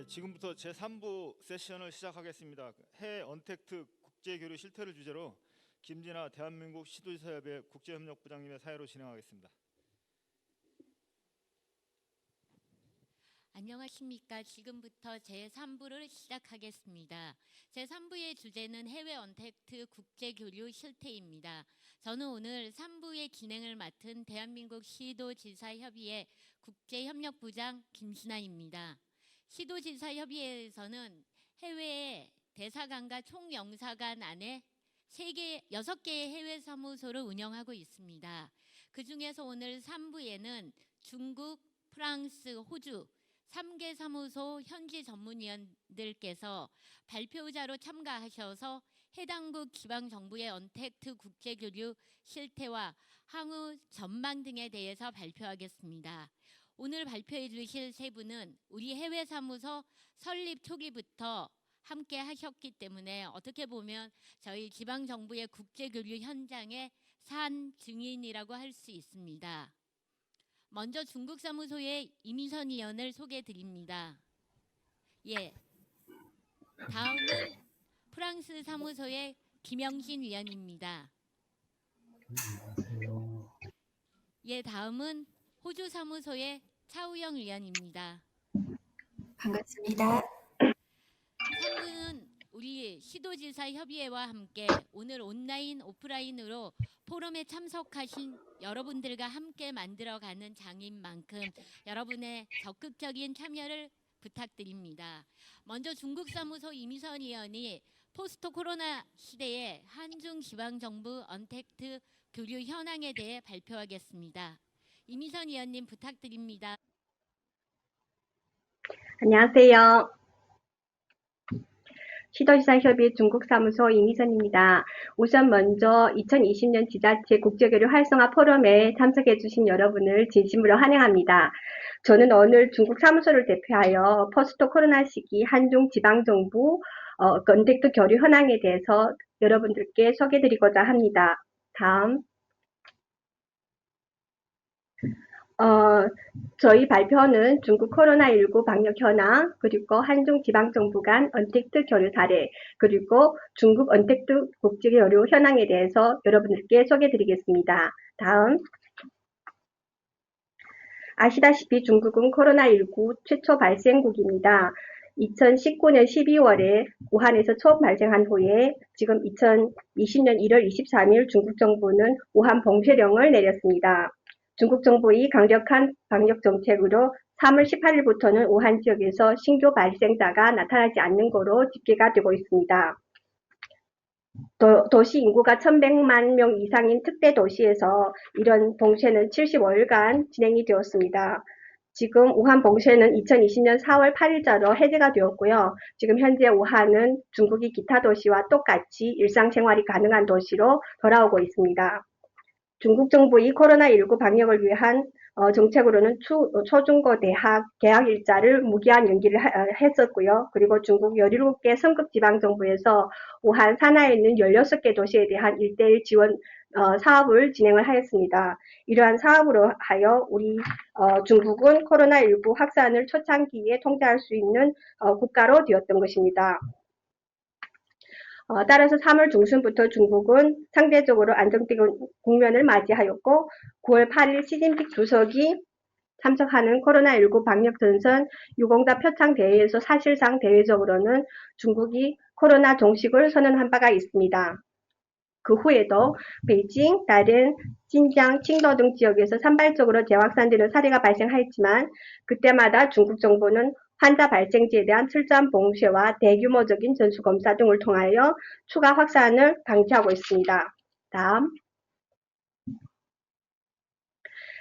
네, 지금부터 제3부 세션을 시작하겠습니다. 해외 언택트 국제교류 실태를 주제로 김진아 대한민국 시도지사협회 국제협력부장님의 사회로 진행하겠습니다. 안녕하십니까. 지금부터 제3부를 시작하겠습니다. 제3부의 주제는 해외 언택트 국제교류 실태입니다. 저는 오늘 3부의 진행을 맡은 대한민국 시도지사협의회 국제협력부장 김진아입니다. 시도지사협의회에서는 해외 대사관과 총영사관 안에 6개의 해외 사무소를 운영하고 있습니다. 그 중에서 오늘 3부에는 중국, 프랑스, 호주 3개 사무소 현지 전문위원들께서 발표자로 참가하셔서 해당국 지방정부의 언택트 국제교류 실태와 향후 전망 등에 대해서 발표하겠습니다. 오늘 발표해 주실 세 분은 우리 해외 사무소 설립 초기부터 함께 하셨기 때문에 어떻게 보면 저희 지방정부의 국제교류 현장의 산 증인이라고 할 수 있습니다. 먼저 중국 사무소의 이미선 위원을 소개해 드립니다. 다음은 프랑스 사무소의 김영신 위원입니다. 안녕하세요. 다음은 호주 사무소의 차우영 위원입니다. 반갑습니다. 3분은 우리 시도지사 협의회와 함께 오늘 온라인, 오프라인으로 포럼에 참석하신 여러분들과 함께 만들어가는 장인 만큼 여러분의 적극적인 참여를 부탁드립니다. 먼저 중국 사무소 이미선 위원이 포스트 코로나 시대의 한중 지방정부 언택트 교류 현황에 대해 발표하겠습니다. 이미선 위원님 부탁드립니다. 안녕하세요. 시도지사협의 중국사무소 이미선입니다. 우선 먼저 2020년 지자체 국제교류 활성화 포럼에 참석해 주신 여러분을 진심으로 환영합니다. 저는 오늘 중국 사무소를 대표하여 포스트 코로나 시기 한중 지방정부 언택트 교류 현황에 대해서 여러분들께 소개드리고자 합니다. 다음. 저희 발표는 중국 코로나19 방역 현황, 그리고 한중 지방정부 간 언택트 교류 사례, 그리고 중국 언택트 국제교류 현황에 대해서 여러분들께 소개드리겠습니다. 다음. 아시다시피 중국은 코로나19 최초 발생국입니다. 2019년 12월에 우한에서 처음 발생한 후에 지금 2020년 1월 23일 중국 정부는 우한 봉쇄령을 내렸습니다. 중국 정부의 강력한 방역 정책으로 3월 18일부터는 우한 지역에서 신규 발생자가 나타나지 않는 거로 집계가 되고 있습니다. 도시 인구가 1100만 명 이상인 특대 도시에서 이런 봉쇄는 75일간 진행이 되었습니다. 지금 우한 봉쇄는 2020년 4월 8일자로 해제가 되었고요. 지금 현재 우한은 중국의 기타 도시와 똑같이 일상생활이 가능한 도시로 돌아오고 있습니다. 중국 정부의 코로나19 방역을 위한 정책으로는 초중고 대학 개학 일자를 무기한 연기를 했었고요. 그리고 중국 17개 성급 지방정부에서 우한 산하에 있는 16개 도시에 대한 1:1 지원 사업을 진행을 하였습니다. 이러한 사업으로 하여 우리 중국은 코로나19 확산을 초창기에 통제할 수 있는 국가로 되었던 것입니다. 따라서 3월 중순부터 중국은 상대적으로 안정된 국면을 맞이하였고 9월 8일 시진핑 주석이 참석하는 코로나19 방역 전선 유공자 표창 대회에서 사실상 대외적으로는 중국이 코로나 종식을 선언한 바가 있습니다. 그 후에도 베이징, 다롄, 진장, 칭도 등 지역에서 산발적으로 재확산되는 사례가 발생하였지만 그때마다 중국 정부는 환자 발생지에 대한 철저한 봉쇄와 대규모적인 전수검사 등을 통하여 추가 확산을 방지하고 있습니다. 다음.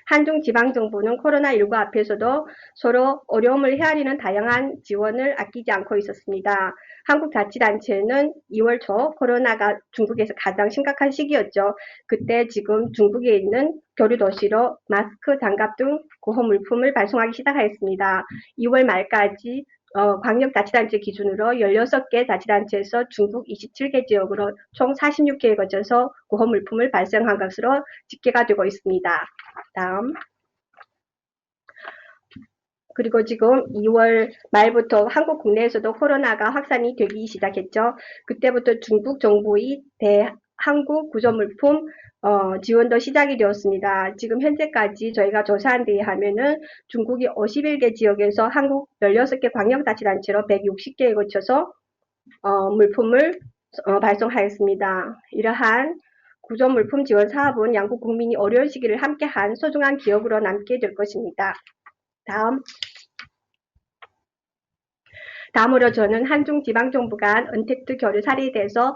한중 지방정부는 코로나19 앞에서도 서로 어려움을 헤아리는 다양한 지원을 아끼지 않고 있었습니다. 한국자치단체는 2월 초 코로나가 중국에서 가장 심각한 시기였죠. 그때 지금 중국에 있는 교류도시로 마스크, 장갑 등 구호 물품을 발송하기 시작하였습니다. 2월 말까지 광역자치단체 기준으로 16개 자치단체에서 중국 27개 지역으로 총 46개에 거쳐서 구호 물품을 발송한 것으로 집계가 되고 있습니다. 다음. 그리고 지금 2월 말부터 한국 국내에서도 코로나가 확산이 되기 시작했죠. 그때부터 중국 정부의 대한국 구조물품 지원도 시작이 되었습니다. 지금 현재까지 저희가 조사한 데에 하면은 중국이 51개 지역에서 한국 16개 광역자치단체로 160개에 거쳐서 물품을 발송하였습니다. 이러한 구조물품 지원 사업은 양국 국민이 어려운 시기를 함께한 소중한 기억으로 남게 될 것입니다. 다음으로 저는 한중 지방정부 간 언택트 교류 사례에 대해서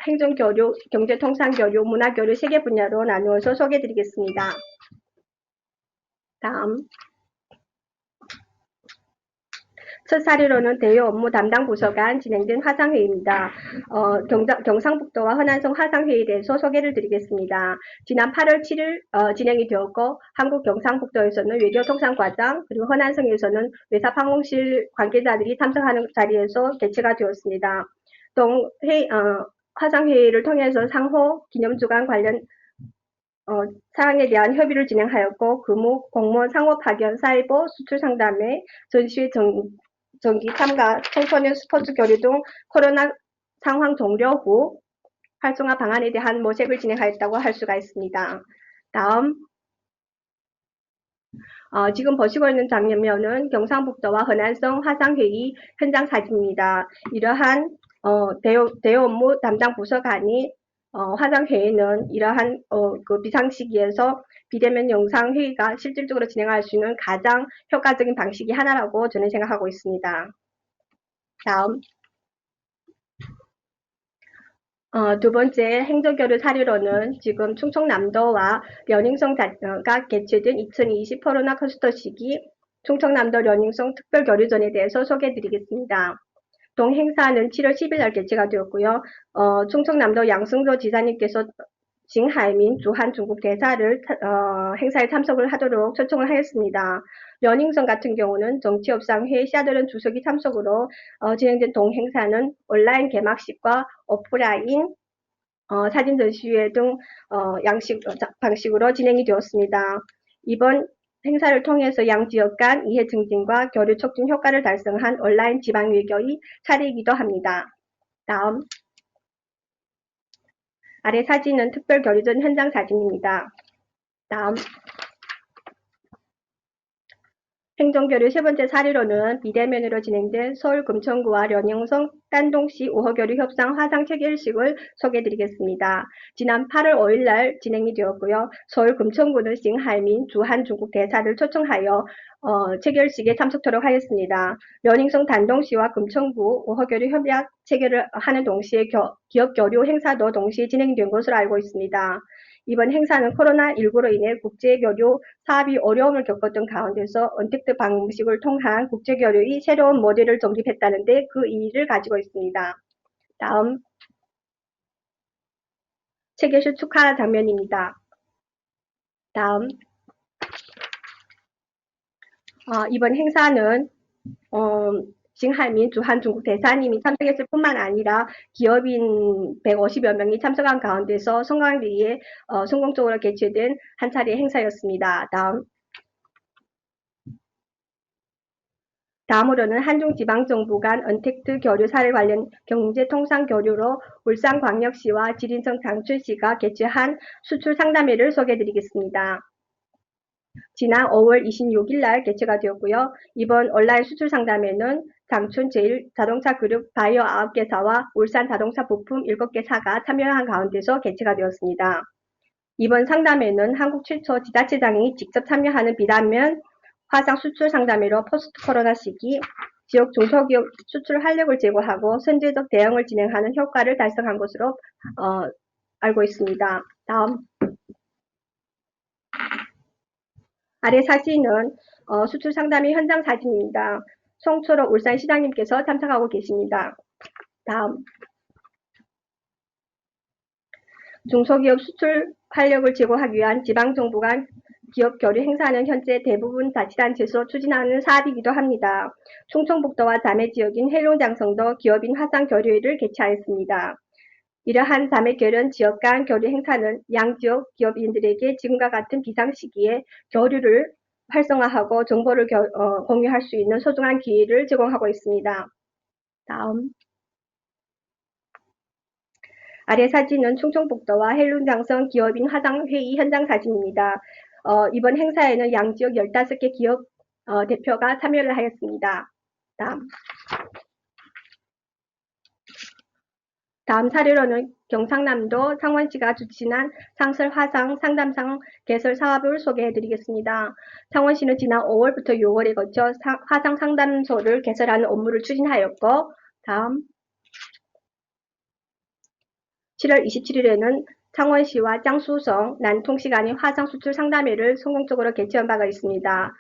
행정교류, 경제통상교류, 문화교류 3개 분야로 나누어서 소개해드리겠습니다. 다음. 첫 사례로는 대외 업무 담당 부서 간 진행된 화상회의입니다. 경상북도와 허난성 화상회의에 대해서 소개를 드리겠습니다. 지난 8월 7일 진행이 되었고 한국 경상북도에서는 외교통상과장 그리고 허난성에서는 외사방송실 관계자들이 참석하는 자리에서 개최가 되었습니다. 화상회의를 통해서 상호 기념주간 관련 사항에 대한 협의를 진행하였고 근무, 공무원 상호 파견, 사이버, 수출 상담회, 전시회 정기 참가, 청소년 스포츠 교류 등 코로나 상황 종료 후 활성화 방안에 대한 모색을 진행하였다고 할 수가 있습니다. 다음. 지금 보시고 있는 장면은 경상북도와 허난성 화상회의 현장 사진입니다. 이러한 대외 업무 담당 부서 간이 화상회의는 이러한 그 비상시기에서 비대면 영상회의가 실질적으로 진행할 수 있는 가장 효과적인 방식이 하나라고 저는 생각하고 있습니다. 다음. 두 번째 행정교류 사례로는 지금 충청남도와 려닝성가 개최된 2020 코로나 커스터 시기 충청남도 려닝성 특별교류전에 대해서 소개해드리겠습니다. 동행사는 7월 10일 날 개최가 되었고요. 충청남도 양승조 지사님께서 징하이민 주한 중국 대사를 행사에 참석을 하도록 초청을 하였습니다. 려닝성 같은 경우는 정치협상회 샤드런 주석이 참석으로 진행된 동행사는 온라인 개막식과 오프라인 사진 전시회 등 방식으로 진행이 되었습니다. 이번 행사를 통해서 양 지역 간 이해 증진과 교류 촉진 효과를 달성한 온라인 지방외교의 사례이기도 합니다. 다음. 아래 사진은 특별교류전 현장 사진입니다. 다음. 행정교류 세 번째 사례로는 비대면으로 진행된 서울 금천구와 려닝성 딴동시 우호교류 협상 화상 체결식을 소개해드리겠습니다. 지난 8월 5일 날 진행이 되었고요. 서울 금천구는 싱하이민 주한 중국 대사를 초청하여 체결식에 참석토록 하였습니다. 려닝성 단동시와 금천구 우호교류 협약 체결을 하는 동시에 기업교류 행사도 동시에 진행된 것으로 알고 있습니다. 이번 행사는 코로나19로 인해 국제교류 사업이 어려움을 겪었던 가운데서 언택트 방식을 통한 국제교류의 새로운 모델을 정립했다는데 그 의의를 가지고 있습니다. 다음. 체결식 축하 장면입니다. 다음. 이번 행사는 징하이민 주한 중국 대사님이 참석했을 뿐만 아니라 기업인 150여 명이 참석한 가운데서 성황리에 성공적으로 개최된 한 차례 행사였습니다. 다음으로는 한중지방정부 간 언택트 교류 사례 관련 경제통상교류로 울산광역시와 지린성 장춘시가 개최한 수출 상담회를 소개해드리겠습니다. 지난 5월 26일 날 개최가 되었고요. 이번 온라인 수출 상담회는 장춘 제1자동차 그룹 바이오 9개사와 울산 자동차 부품 7개사가 참여한 가운데서 개최가 되었습니다. 이번 상담회는 한국 최초 지자체장이 직접 참여하는 비대면 화상 수출 상담회로 포스트 코로나 시기 지역 중소기업 수출 활력을 제고하고 선제적 대응을 진행하는 효과를 달성한 것으로 알고 있습니다. 다음. 아래 사진은 수출 상담회 현장 사진입니다. 송철호 울산시장님께서 참석하고 계십니다. 다음. 중소기업 수출 활력을 제고하기 위한 지방정부 간 기업 교류 행사는 현재 대부분 자치단체에서 추진하는 사업이기도 합니다. 충청북도와 자매지역인 해룡장성도 기업인 화상교류회를 개최하였습니다. 이러한 자매결연 지역 간 교류 행사는 양 지역 기업인들에게 지금과 같은 비상시기에 교류를 활성화하고 정보를 공유할 수 있는 소중한 기회를 제공하고 있습니다. 다음. 아래 사진은 충청북도와 헬룬장성 기업인 화상회의 현장 사진입니다. 이번 행사에는 양지역 15개 기업 대표가 참여를 하였습니다. 다음 사례로는 경상남도 창원시가 추진한 상설 화상 상담상 개설 사업을 소개해 드리겠습니다. 창원시는 지난 5월부터 6월에 거쳐 화상 상담소를 개설하는 업무를 추진하였고, 다음 7월 27일에는 창원시와 장수성, 난통시 간의 화상 수출 상담회를 성공적으로 개최한 바가 있습니다.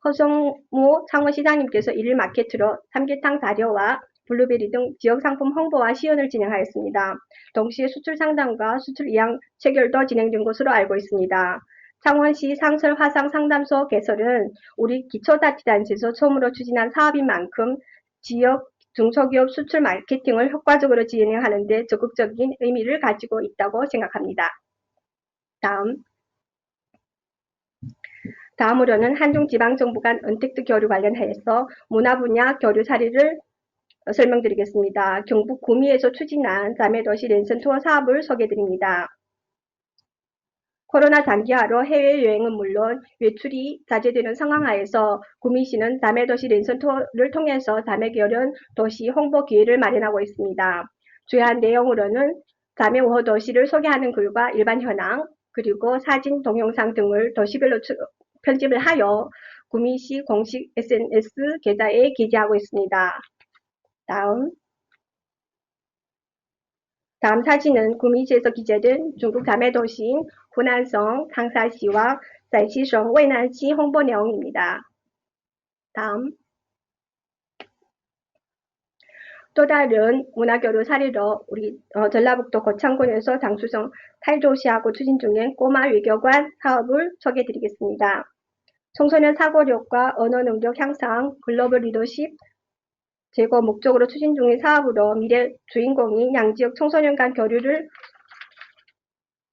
허성무 창원시장님께서 1일 마케트로 삼계탕 사료와 블루베리 등 지역 상품 홍보와 시연을 진행하였습니다. 동시에 수출 상담과 수출 이양 체결도 진행된 것으로 알고 있습니다. 창원시 상설 화상 상담소 개설은 우리 기초자치단체에서 처음으로 추진한 사업인 만큼 지역 중소기업 수출 마케팅을 효과적으로 진행하는 데 적극적인 의미를 가지고 있다고 생각합니다. 다음으로는 한중지방정부 간 언택트 교류 관련하여서 문화 분야 교류 사례를 설명드리겠습니다. 경북 구미에서 추진한 자매도시 랜선 투어 사업을 소개드립니다. 코로나 장기화로 해외여행은 물론 외출이 자제되는 상황하에서 구미시는 자매도시 랜선 투어를 통해서 자매결연 도시 홍보 기회를 마련하고 있습니다. 주요한 내용으로는 자매 우호 도시를 소개하는 글과 일반 현황, 그리고 사진, 동영상 등을 도시별로 편집을 하여 구미시 공식 SNS 계좌에 게재하고 있습니다. 다음 사진은 구미시에서 기재된 중국 자매도시인 후난성 상사시와 陕西省 渭南시 홍보 내용입니다. 또 다른 문화교류 사례로 우리 전라북도 고창군에서 장수성 탈도시하고 추진 중인 꼬마 외교관 사업을 소개해드리겠습니다. 청소년 사고력과 언어 능력 향상, 글로벌 리더십 제고 목적으로 추진 중인 사업으로 미래 주인공인 양지역 청소년 간 교류를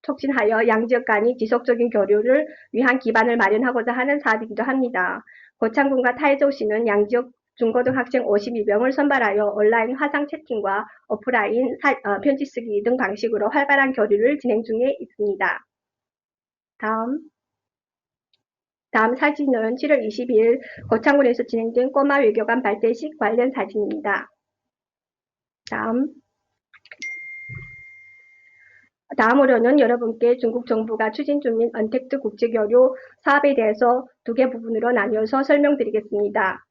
촉진하여 양지역 간의 지속적인 교류를 위한 기반을 마련하고자 하는 사업이기도 합니다. 고창군과 타이저시는 양지역 중고등학생 52명을 선발하여 온라인 화상 채팅과 오프라인 편지 쓰기 등 방식으로 활발한 교류를 진행 중에 있습니다. 다음 사진은 7월 20일 고창군에서 진행된 꼬마 외교관 발대식 관련 사진입니다. 다음으로는 여러분께 중국 정부가 추진 중인 언택트 국제교류 사업에 대해서 2개 부분으로 나뉘어서 설명드리겠습니다.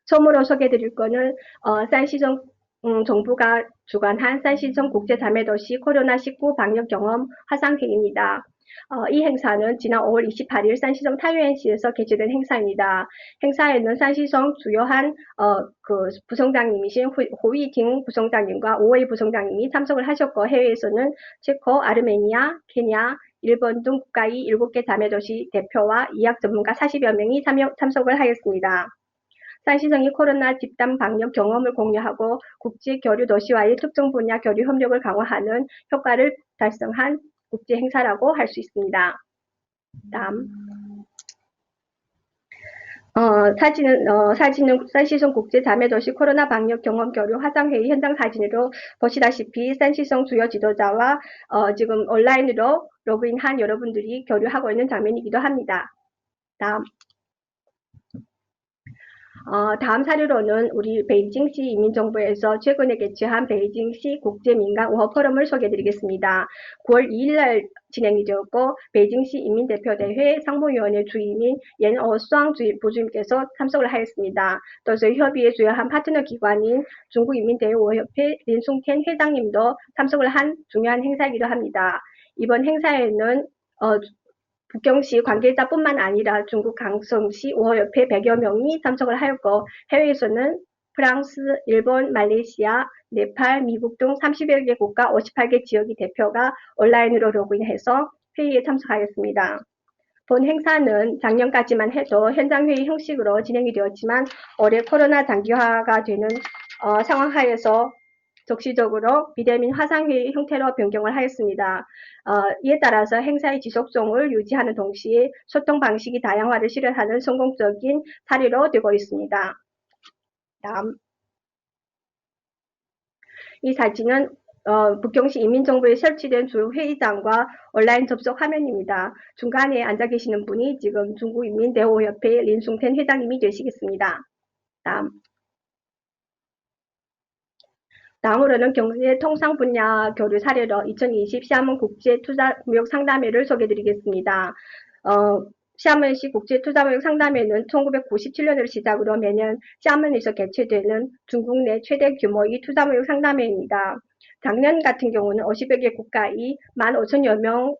처음으로 소개해드릴 거는 싼시성 정부가 주관한 싼시성 국제자매도시 코로나19 방역 경험 화상회의입니다. 이 행사는 지난 5월 28일 싼시성 타유엔시에서 개최된 행사입니다. 행사에는 싼시성 주요한 부성장님이신 호위팅 부성장님과 오웨이 부성장님이 참석을 하셨고, 해외에서는 체코, 아르메니아, 케냐, 일본 등 국가의 7개 자매도시 대표와 의학 전문가 40여 명이 참석을 하였습니다. 싼시성이 코로나 집단 방역 경험을 공유하고 국제 교류 도시와의 특정 분야 교류 협력을 강화하는 효과를 달성한 국제 행사라고 할 수 있습니다. 사진은 싼시성 국제 자매도시 코로나 방역 경험 교류 화상회의 현장 사진으로 보시다시피 싼시성 주요 지도자와 지금 온라인으로 로그인한 여러분들이 교류하고 있는 장면이기도 합니다. 다음 사례로는 우리 베이징시 이민정부에서 최근에 개최한 베이징시 국제민간 우호 포럼을 소개해드리겠습니다. 9월 2일날 진행이 되었고, 베이징시 인민대표대회 상무위원회 주임인 옌어수앙 부주임께서 참석을 하였습니다. 또 저희 협의회 주요한 파트너 기관인 중국인민대외우호협회 린숭텐 회장님도 참석을 한 중요한 행사이기도 합니다. 이번 행사에는 북경시 관계자뿐만 아니라 중국 강성시 우호협회 100여 명이 참석을 하였고, 해외에서는 프랑스, 일본, 말레이시아, 네팔, 미국 등 30여 개 국가 58개 지역의 대표가 온라인으로 로그인해서 회의에 참석하였습니다. 본 행사는 작년까지만 해도 현장회의 형식으로 진행이 되었지만 올해 코로나 장기화가 되는 상황하에서 적시적으로 비대면 화상회의 형태로 변경을 하였습니다. 이에 따라서 행사의 지속성을 유지하는 동시에 소통 방식이 다양화를 실현하는 성공적인 사례로 되고 있습니다. 다음. 이 사진은 북경시 인민정부에 설치된 주 회의장과 온라인 접속 화면입니다. 중간에 앉아 계시는 분이 지금 중국인민대호협회 린숭텐 회장님이 되시겠습니다. 다음으로는 경제 통상 분야 교류 사례로 2020 샤먼 국제투자무역 상담회를 소개해드리겠습니다. 샤먼시 국제투자무역 상담회는 1997년을 시작으로 매년 샤먼에서 개최되는 중국 내 최대 규모의 투자무역 상담회입니다. 작년 같은 경우는 50여 개 국가의 15,000여 명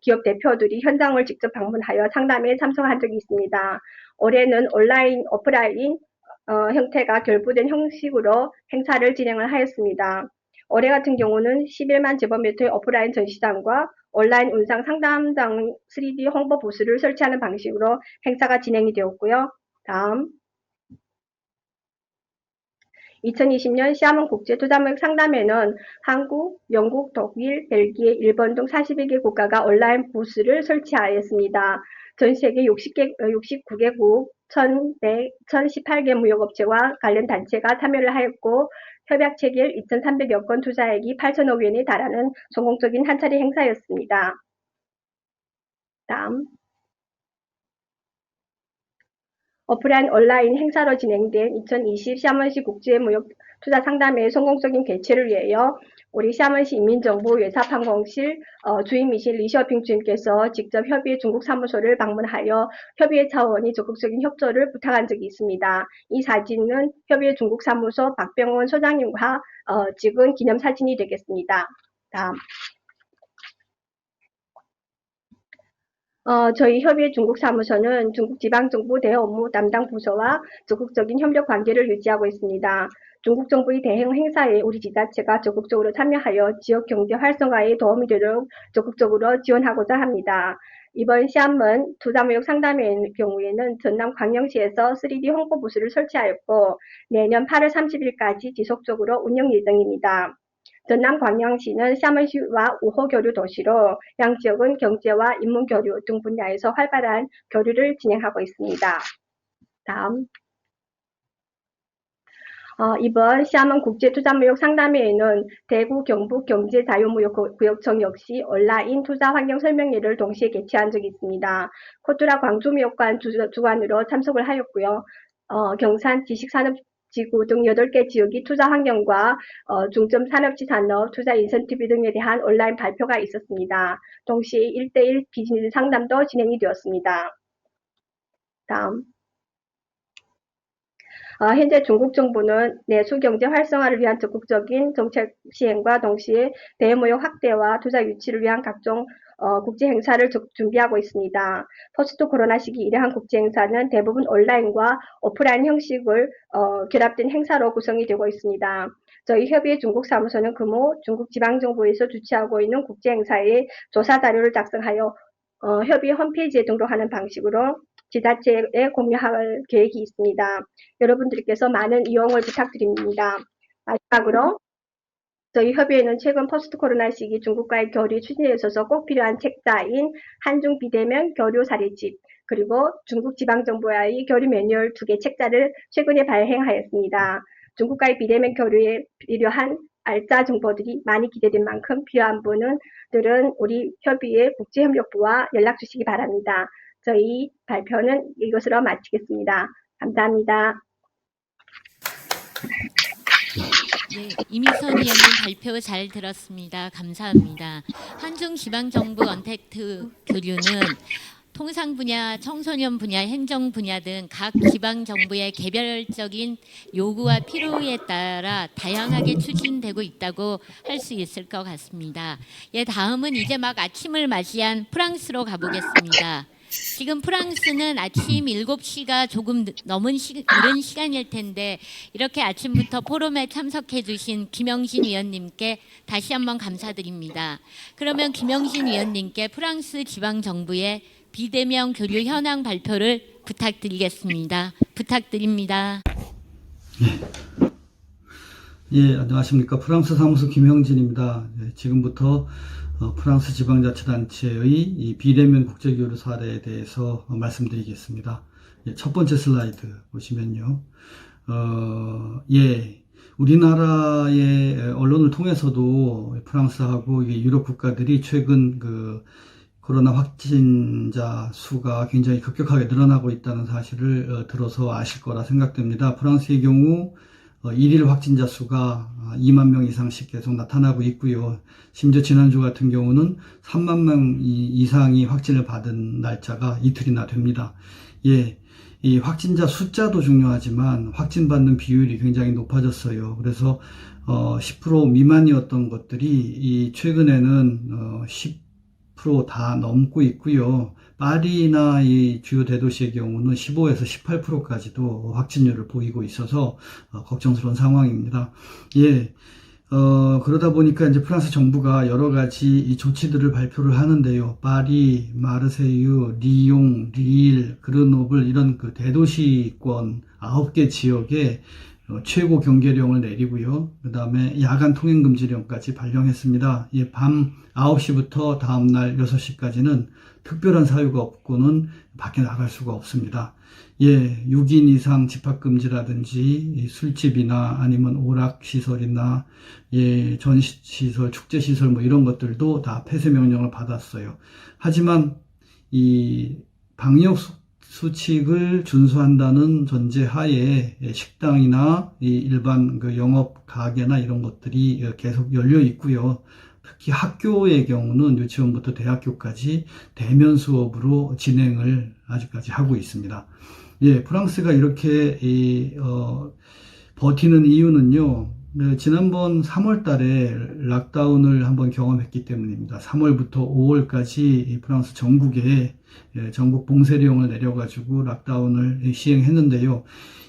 기업 대표들이 현장을 직접 방문하여 상담회에 참석한 적이 있습니다. 올해는 온라인, 오프라인 형태가 결부된 형식으로 행사를 진행을 하였습니다. 올해 같은 경우는 11만 제곱미터의 오프라인 전시장과 온라인 운상 상담장 3D 홍보 부스를 설치하는 방식으로 행사가 진행이 되었고요. 다음. 2020년 샤먼 국제투자무역 상담회는 한국, 영국, 독일, 벨기에, 일본 등 41개 국가가 온라인 부스를 설치하였습니다. 전 세계 69개국 1,118개 무역업체와 관련 단체가 참여를 하였고 협약 체결 2,300여 건 투자액이 8천억 원에 달하는 성공적인 한 차례 행사였습니다. 다음. 오프라인 온라인 행사로 진행된 2020 샤먼시 국제무역 투자상담회의 성공적인 개최를 위하여 우리 샤먼시 인민정부 외사판공실 주임이신 리셔핑 주임께서 직접 협의회 중국 사무소를 방문하여 협의회 차원이 적극적인 협조를 부탁한 적이 있습니다. 이 사진은 협의회 중국 사무소 박병원 소장님과 찍은 기념사진이 되겠습니다. 다음. 저희 협의회 중국 사무소는 중국 지방정부 대응 업무 담당 부서와 적극적인 협력 관계를 유지하고 있습니다. 중국 정부의 대응 행사에 우리 지자체가 적극적으로 참여하여 지역 경제 활성화에 도움이 되도록 적극적으로 지원하고자 합니다. 이번 샤먼 투자무역 상담회의 경우에는 전남 광양시에서 3D 홍보 부스를 설치하였고 내년 8월 30일까지 지속적으로 운영 예정입니다. 전남 광양시는 샤먼시와 우호 교류 도시로 양 지역은 경제와 인문 교류 등 분야에서 활발한 교류를 진행하고 있습니다. 다음. 이번 샤먼 국제투자무역 상담회에는 대구 경북 경제자유무역구역청 역시 온라인 투자 환경 설명회를 동시에 개최한 적이 있습니다. 코투라 광주무역관 주관으로 참석을 하였고요. 경산 지식산업지구 등 8개 지역이 투자 환경과 중점 산업지 산업, 투자 인센티브 등에 대한 온라인 발표가 있었습니다. 동시에 1대1 비즈니스 상담도 진행이 되었습니다. 다음. 현재 중국 정부는 내수 경제 활성화를 위한 적극적인 정책 시행과 동시에 대무역 확대와 투자 유치를 위한 각종 국제 행사를 준비하고 있습니다. 포스트 코로나 시기 이러한 국제 행사는 대부분 온라인과 오프라인 형식을 결합된 행사로 구성이 되고 있습니다. 저희 협의회 중국 사무소는 금호 중국 지방정부에서 주최하고 있는 국제 행사에 조사 자료를 작성하여 협의회 홈페이지에 등록하는 방식으로 지자체에 공유할 계획이 있습니다. 여러분들께서 많은 이용을 부탁드립니다. 마지막으로 저희 협의회는 최근 포스트 코로나 시기 중국과의 교류 추진에 있어서 꼭 필요한 책자인 한중 비대면 교류 사례집 그리고 중국 지방정부와의 교류 매뉴얼 2개 책자를 최근에 발행하였습니다. 중국과의 비대면 교류에 필요한 알짜 정보들이 많이 기대된 만큼 필요한 분들은 우리 협의회 국제협력부와 연락 주시기 바랍니다. 저희 발표는 이것으로 마치겠습니다. 감사합니다. 네, 이미선 위원님 발표 잘 들었습니다. 감사합니다. 한중지방정부 언택트 교류는 통상 분야, 청소년 분야, 행정 분야 등 각 지방정부의 개별적인 요구와 필요에 따라 다양하게 추진되고 있다고 할 수 있을 것 같습니다. 예, 다음은 이제 막 아침을 맞이한 프랑스로 가보겠습니다. 지금 프랑스는 아침 7시가 조금 이른 시간일 텐데 이렇게 아침부터 포럼에 참석해 주신 김영신 위원님께 다시 한번 감사드립니다. 그러면 김영신 위원님께 프랑스 지방정부의 비대면 교류 현황 발표를 부탁드리겠습니다. 부탁드립니다. 예, 안녕하십니까. 프랑스 사무소 김형진입니다. 예, 지금부터 프랑스 지방자치단체의 이 비대면 국제교류 사례에 대해서 말씀드리겠습니다. 예, 첫 번째 슬라이드 보시면요. 예, 우리나라의 언론을 통해서도 프랑스하고 유럽 국가들이 최근 코로나 확진자 수가 굉장히 급격하게 늘어나고 있다는 사실을 들어서 아실 거라 생각됩니다. 프랑스의 경우 일일 확진자 수가 2만 명 이상씩 계속 나타나고 있고요. 심지어 지난주 같은 경우는 3만 명 이상이 확진을 받은 날짜가 이틀이나 됩니다. 예, 이 확진자 숫자도 중요하지만 확진받는 비율이 굉장히 높아졌어요. 그래서 10% 미만이었던 것들이 최근에는 10% 다 넘고 있고요. 파리나 이 주요 대도시의 경우는 15에서 18%까지도 확진율을 보이고 있어서 걱정스러운 상황입니다. 예, 그러다 보니까 이제 프랑스 정부가 여러 가지 이 조치들을 발표를 하는데요. 파리, 마르세유, 리옹, 리일, 그르노블 이런 대도시권 9개 지역에 최고 경계령을 내리고요. 그 다음에 야간 통행금지령까지 발령했습니다. 예, 밤 9시부터 다음날 6시까지는 특별한 사유가 없고는 밖에 나갈 수가 없습니다. 예, 6인 이상 집합금지라든지 술집이나 아니면 오락시설이나 예, 전시시설, 축제시설 뭐 이런 것들도 다 폐쇄 명령을 받았어요. 하지만 이 방역 수칙을 준수한다는 전제하에 식당이나 일반 영업 가게나 이런 것들이 계속 열려 있고요. 특히 학교의 경우는 유치원부터 대학교까지 대면 수업으로 진행을 아직까지 하고 있습니다. 예, 프랑스가 이렇게 버티는 이유는요. 지난번 3월 달에 락다운을 한번 경험했기 때문입니다. 3월부터 5월까지 프랑스 전국에 전국 봉쇄령을 내려가지고 락다운을 시행했는데요.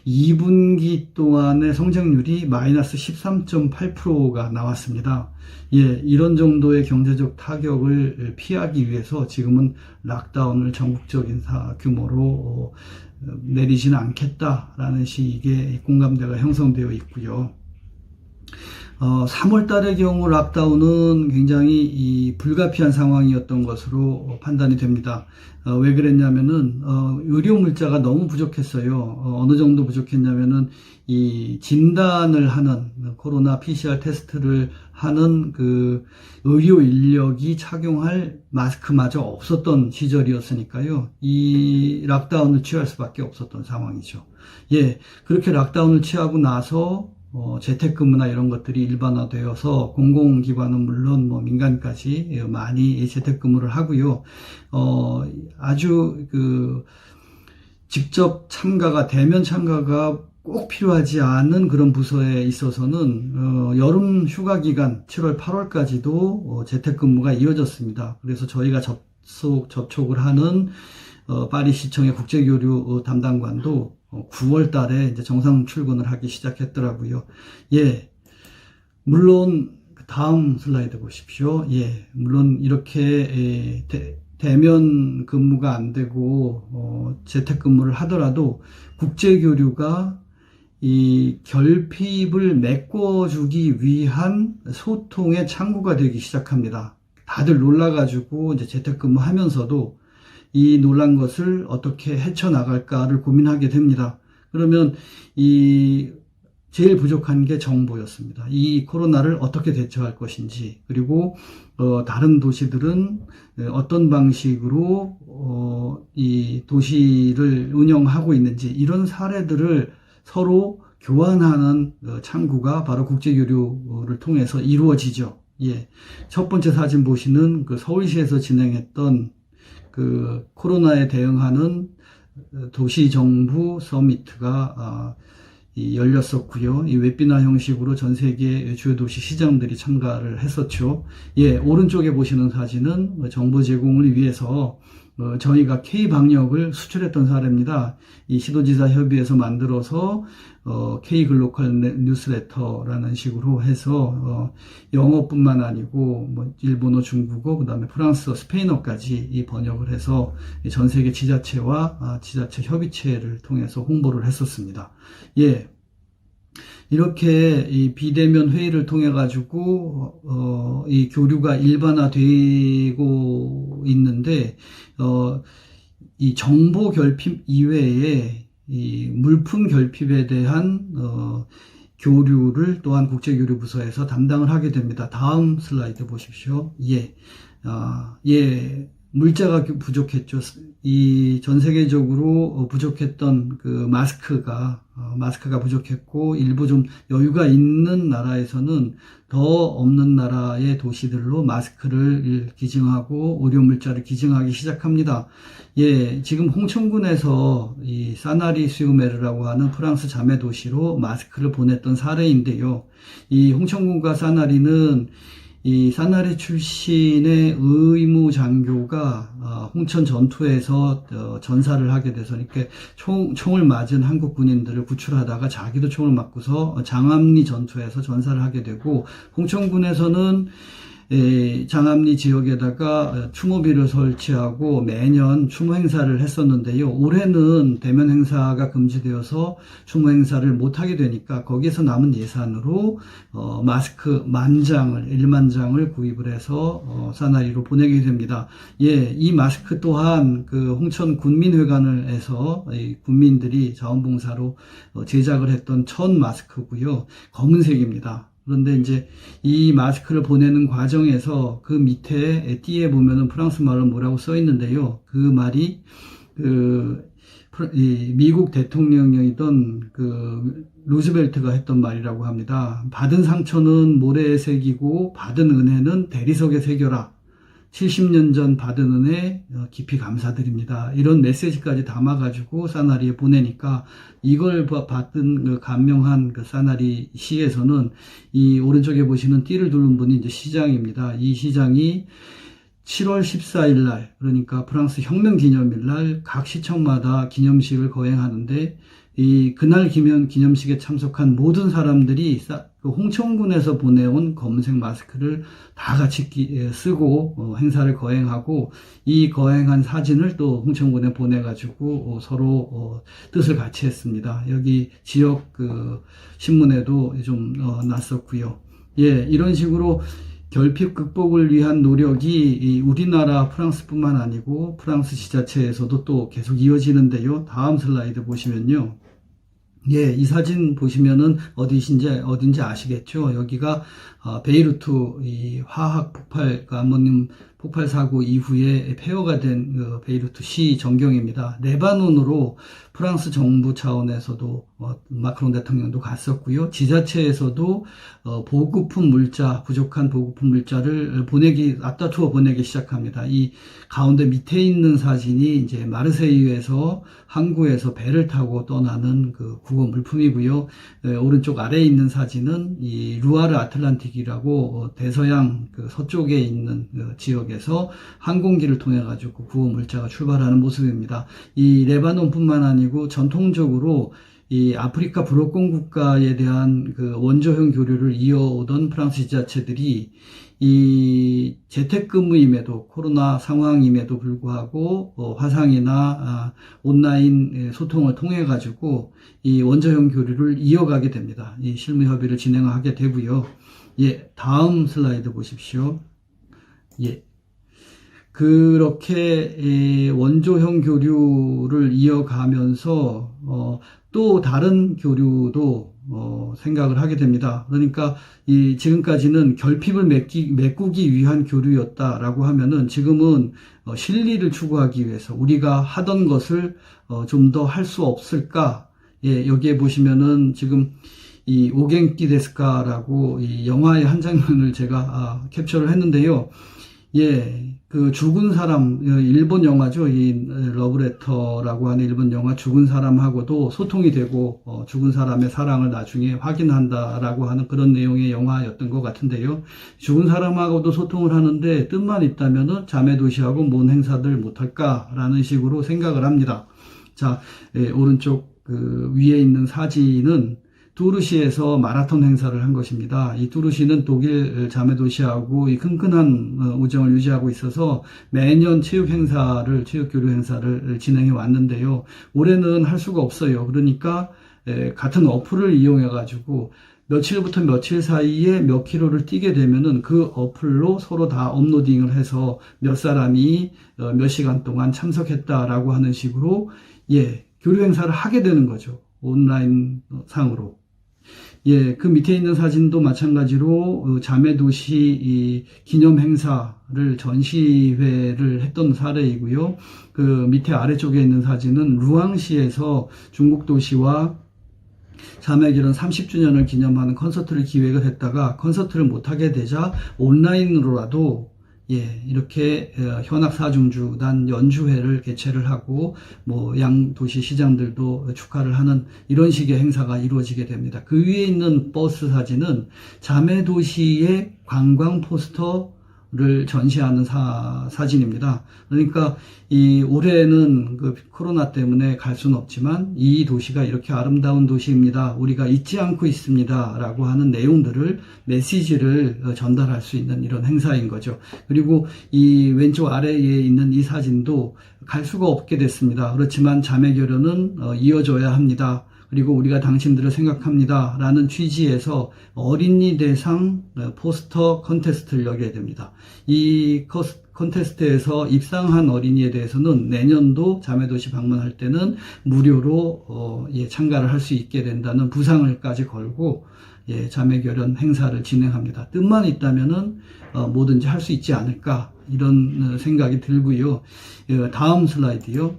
2분기 동안의 성장률이 마이너스 13.8%가 나왔습니다. 예, 이런 정도의 경제적 타격을 피하기 위해서 지금은 락다운을 전국적인 규모로 내리지는 않겠다라는 식의 공감대가 형성되어 있고요. 3월 달의 경우 락다운은 굉장히 불가피한 상황이었던 것으로 판단이 됩니다. 왜 그랬냐면은 의료 물자가 너무 부족했어요. 어느 정도 부족했냐면은 이 진단을 하는 코로나 PCR 테스트를 하는 의료 인력이 착용할 마스크마저 없었던 시절이었으니까요. 이 락다운을 취할 수밖에 없었던 상황이죠. 예, 그렇게 락다운을 취하고 나서 재택근무나 이런 것들이 일반화되어서 공공기관은 물론 민간까지 많이 재택근무를 하고요. 아주 직접 대면 참가가 꼭 필요하지 않은 그런 부서에 있어서는 여름 휴가 기간 7월, 8월까지도 재택근무가 이어졌습니다. 그래서 저희가 접촉을 하는 파리시청의 국제교류 담당관도 9월 달에 이제 정상 출근을 하기 시작했더라고요. 예. 물론, 다음 슬라이드 보십시오. 예. 물론, 이렇게, 대면 근무가 안 되고, 재택근무를 하더라도, 국제교류가 이 결핍을 메꿔주기 위한 소통의 창구가 되기 시작합니다. 다들 놀라가지고, 이제 재택근무 하면서도, 이 놀란 것을 어떻게 헤쳐나갈까를 고민하게 됩니다. 그러면 제일 부족한 게 정보였습니다. 이 코로나를 어떻게 대처할 것인지, 그리고 다른 도시들은 어떤 방식으로 이 도시를 운영하고 있는지, 이런 사례들을 서로 교환하는 창구가 바로 국제교류를 통해서 이루어지죠. 예. 첫 번째 사진 보시는 서울시에서 진행했던 코로나에 대응하는 도시정부 서미트가 열렸었고요. 이 웹비나 형식으로 전 세계 주요 도시 시장들이 참가를 했었죠. 예, 오른쪽에 보시는 사진은 정보 제공을 위해서 저희가 K-방역을 수출했던 사례입니다. 이 시도지사 협의회에서 만들어서 K-글로컬 뉴스레터라는 식으로 해서 영어뿐만 아니고 일본어, 중국어, 그다음에 프랑스어, 스페인어까지 이 번역을 해서 전 세계 지자체와 지자체 협의체를 통해서 홍보를 했었습니다. 예. 이렇게 이 비대면 회의를 통해 가지고 이 교류가 일반화되고 있는데 이 정보 결핍 이외에 이 물품 결핍에 대한 교류를 또한 국제교류부서에서 담당을 하게 됩니다. 다음 슬라이드 보십시오. 물자가 부족했죠. 이 전 세계적으로 부족했던 그 마스크가 부족했고, 일부 좀 여유가 있는 나라에서는 더 없는 나라의 도시들로 마스크를 기증하고 의료 물자를 기증하기 시작합니다. 지금 홍천군에서 이 사나리 수유메르라고 하는 프랑스 자매 도시로 마스크를 보냈던 사례인데요. 이 홍천군과 사나리는 이 사나리 출신의 의무 장교가 홍천 전투에서 전사를 하게 돼서 이렇게 총을 맞은 한국 군인들을 구출하다가 자기도 총을 맞고서 장암리 전투에서 전사를 하게 되고, 홍천군에서는 장암리 지역에다가 추모비를 설치하고 매년 추모 행사를 했었는데요. 올해는 대면 행사가 금지되어서 추모 행사를 못하게 되니까 거기에서 남은 예산으로 마스크 10,000장을 10,000장을 구입을 해서 사나리로 보내게 됩니다. 이 마스크 또한 그 홍천 군민회관에서 군민들이 자원봉사로 제작을 했던 첫 마스크고요. 검은색입니다. 그런데 이제 이 마스크를 보내는 과정에서 그 밑에 띠에 보면은 프랑스 말로 뭐라고 써 있는데요. 그 말이 미국 대통령이던 그 루즈벨트가 했던 말이라고 합니다. 받은 상처는 모래에 새기고 받은 은혜는 대리석에 새겨라. 70년 전 받은 은혜 깊이 감사드립니다. 이런 메시지까지 담아가지고 사나리에 보내니까 이걸 받은 그 감명한 그 사나리 시에서는 이 오른쪽에 보시는 띠를 두른 분이 이제 시장입니다. 이 시장이 7월 14일 날, 그러니까 프랑스 혁명 기념일 날 각 시청마다 기념식을 거행하는데, 그날 기념식에 참석한 모든 사람들이 홍천군에서 보내온 검은색 마스크를 다 같이 쓰고 행사를 거행하고, 이 거행한 사진을 또 홍천군에 보내가지고 서로 뜻을 같이 했습니다. 여기 지역 그 신문에도 좀 났었고요. 이런 식으로 결핍 극복을 위한 노력이 우리나라 프랑스뿐만 아니고 프랑스 지자체에서도 또 계속 이어지는데요. 다음 슬라이드 보시면요. 이 사진 보시면은 어딘지 아시겠죠? 여기가 베이루트 이 화학 폭발, 그 암모늄 폭발 사고 이후에 폐허가 된 베이루트 시 전경입니다. 레바논으로 프랑스 정부 차원에서도 마크롱 대통령도 갔었고요. 지자체에서도 부족한 보급품 물자를 앞다투어 보내기 시작합니다. 이 가운데 밑에 있는 사진이 이제 마르세유에서 항구에서 배를 타고 떠나는 그 구호 물품이고요. 오른쪽 아래에 있는 사진은 이 루아르 아틀란틱이라고 대서양 그 서쪽에 있는 그 지역에서 항공기를 통해 가지고 구호 물자가 출발하는 모습입니다. 이 레바논뿐만 아니고 전통적으로 이 아프리카 불업공 국가에 대한 그 원조형 교류를 이어오던 프랑스 지자체들이 이 재택근무임에도, 코로나 상황임에도 불구하고 화상이나 온라인 소통을 통해 가지고 이 원조형 교류를 이어가게 됩니다. 이 실무 협의를 진행하게 되고요. 다음 슬라이드 보십시오. 그렇게 원조형 교류를 이어가면서 또 다른 교류도 생각을 하게 됩니다. 그러니까 지금까지는 결핍을 메꾸기 위한 교류였다라고 하면은, 지금은 실리를 추구하기 위해서 우리가 하던 것을 좀 더 할 수 없을까? 여기에 보시면은 지금 이 오겐키 데스카라고 이 영화의 한 장면을 제가 캡처를 했는데요. 그 죽은 사람, 일본 영화죠. 이 러브레터라고 하는 일본 영화, 죽은 사람하고도 소통이 되고 죽은 사람의 사랑을 나중에 확인한다라고 하는 그런 내용의 영화였던 것 같은데요. 죽은 사람하고도 소통을 하는데 뜻만 있다면은 자매도시하고 뭔 행사들 못할까라는 식으로 생각을 합니다. 자, 오른쪽 그 위에 있는 사진은 뚜르시에서 마라톤 행사를 한 것입니다. 이 뚜르시는 독일 자매도시하고 이 끈끈한 우정을 유지하고 있어서 매년 체육교류 행사를 진행해 왔는데요. 올해는 할 수가 없어요. 그러니까 같은 어플을 이용해 가지고 며칠부터 며칠 사이에 몇 킬로를 뛰게 되면은 그 어플로 서로 다 업로딩을 해서 몇 사람이 몇 시간 동안 참석했다라고 하는 식으로 교류 행사를 하게 되는 거죠. 온라인 상으로. 그 밑에 있는 사진도 마찬가지로 자매도시 기념 행사를 전시회를 했던 사례이고요. 그 밑에 아래쪽에 있는 사진은 루앙시에서 중국 도시와 자매결혼 30주년을 기념하는 콘서트를 기획을 했다가 콘서트를 못하게 되자 온라인으로라도 이렇게 현악사중주단 연주회를 개최를 하고 뭐 양도시 시장들도 축하를 하는 이런 식의 행사가 이루어지게 됩니다. 그 위에 있는 버스 사진은 자매도시의 관광 포스터를 전시하는 사진입니다. 그러니까 이 올해는 그 코로나 때문에 갈 수는 없지만 이 도시가 이렇게 아름다운 도시입니다. 우리가 잊지 않고 있습니다. 라고 하는 내용들을 메시지를 전달할 수 있는 이런 행사인 거죠. 그리고 이 왼쪽 아래에 있는 이 사진도 갈 수가 없게 됐습니다. 그렇지만 자매결혼은 이어져야 합니다. 그리고 우리가 당신들을 생각합니다. 라는 취지에서 어린이 대상 포스터 컨테스트를 열게 됩니다. 이 컨테스트에서 입상한 어린이에 대해서는 내년도 자매도시 방문할 때는 무료로 참가를 할 수 있게 된다는 부상을까지 걸고 자매결혼 행사를 진행합니다. 뜻만 있다면은 뭐든지 할 수 있지 않을까 이런 생각이 들고요. 다음 슬라이드요.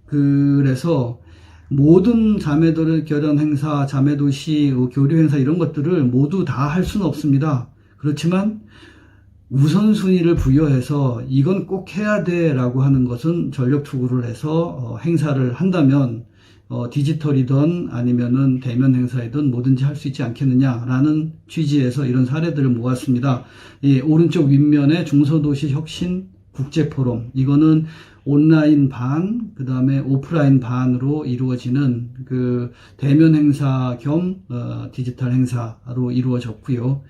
그래서 모든 자매결혼 행사, 자매도시 교류 행사 이런 것들을 모두 다 할 수는 없습니다. 그렇지만 우선순위를 부여해서 이건 꼭 해야 돼 라고 하는 것은 전력 투구를 해서 행사를 한다면 디지털이든 아니면은 대면 행사이든 뭐든지 할 수 있지 않겠느냐라는 취지에서 이런 사례들을 모았습니다. 오른쪽 윗면에 중소도시 혁신 국제포럼, 이거는 온라인 반, 그 다음에 오프라인 반으로 이루어지는 그 대면 행사 겸 디지털 행사로 이루어졌고요.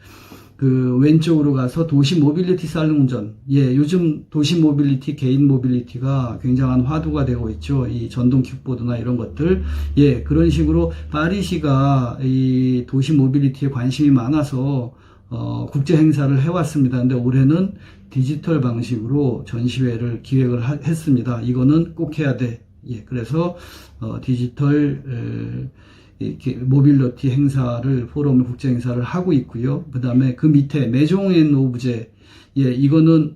그 왼쪽으로 가서 도시 모빌리티 쌀농전. 요즘 도시 모빌리티, 개인 모빌리티가 굉장한 화두가 되고 있죠. 이 전동 킥보드나 이런 것들. 그런 식으로 파리시가 이 도시 모빌리티에 관심이 많아서 국제 행사를 해왔습니다. 근데 올해는 디지털 방식으로 전시회를 기획을 했습니다. 이거는 꼭 해야 돼. 그래서 디지털 모빌리티 행사를, 포럼을, 국제 행사를 하고 있고요. 그 다음에 그 밑에 메종 앤 오브제, 이거는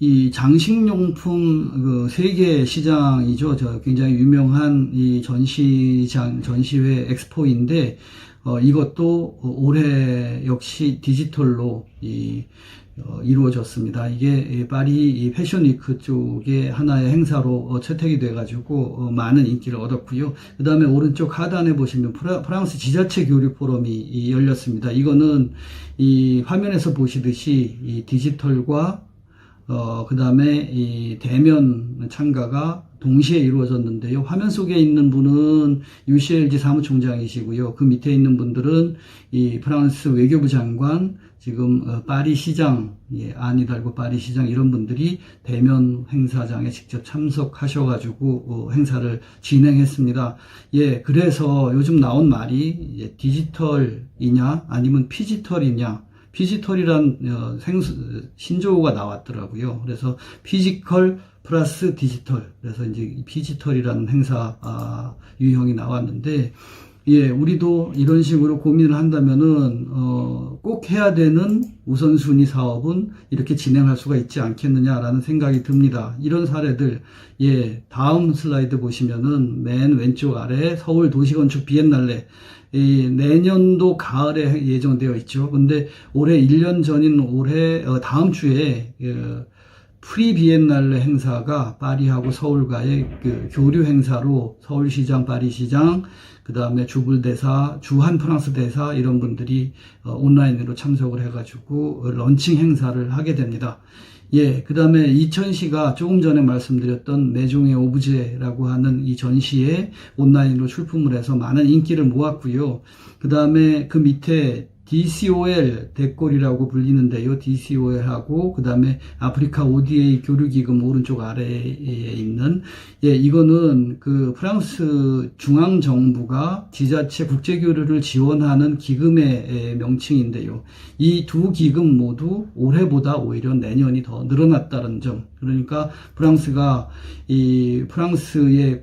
이 장식용품 그 세계 시장이죠. 굉장히 유명한 이 전시회 엑스포인데 이것도 올해 역시 디지털로 이루어졌습니다. 이게 파리 패션위크 쪽의 하나의 행사로 채택이 돼가지고 많은 인기를 얻었고요. 그 다음에 오른쪽 하단에 보시면 프랑스 지자체 교류 포럼이 열렸습니다. 이거는 이 화면에서 보시듯이 이 디지털과 그 다음에 이 대면 참가가 동시에 이루어졌는데요. 화면 속에 있는 분은 UCLG 사무총장이시고요. 그 밑에 있는 분들은 이 프랑스 외교부 장관, 지금 파리 시장, 안이 달고 파리 시장 이런 분들이 대면 행사장에 직접 참석하셔가지고 행사를 진행했습니다. 그래서 요즘 나온 말이 디지털이냐 아니면 피지털이냐, 피지털이란 신조어가 나왔더라고요. 그래서 피지컬 플러스 디지털, 그래서 이제 피지털이라는 행사 유형이 나왔는데, 우리도 이런 식으로 고민을 한다면은 꼭 해야 되는 우선순위 사업은 이렇게 진행할 수가 있지 않겠느냐라는 생각이 듭니다. 이런 사례들, 다음 슬라이드 보시면은 맨 왼쪽 아래 서울 도시건축 비엔날레, 내년도 가을에 예정되어 있죠. 근데 올해 1년 전인 올해 다음 주에 프리 비엔날레 행사가 파리하고 서울과의 그 교류 행사로 서울시장, 파리시장, 그 다음에 주불대사, 주한 프랑스 대사 이런 분들이 온라인으로 참석을 해가지고 런칭 행사를 하게 됩니다. 그 다음에 이천시가 조금 전에 말씀드렸던 메종의 오브제라고 하는 이 전시에 온라인으로 출품을 해서 많은 인기를 모았고요. 그 다음에 그 밑에 DCOL 대꼴이라고 불리는데요. DCOL하고 그다음에 아프리카 ODA 교류기금 오른쪽 아래에 있는 이거는 그 프랑스 중앙 정부가 지자체 국제 교류를 지원하는 기금의 명칭인데요. 이 두 기금 모두 올해보다 오히려 내년이 더 늘어났다는 점. 그러니까 프랑스가 프랑스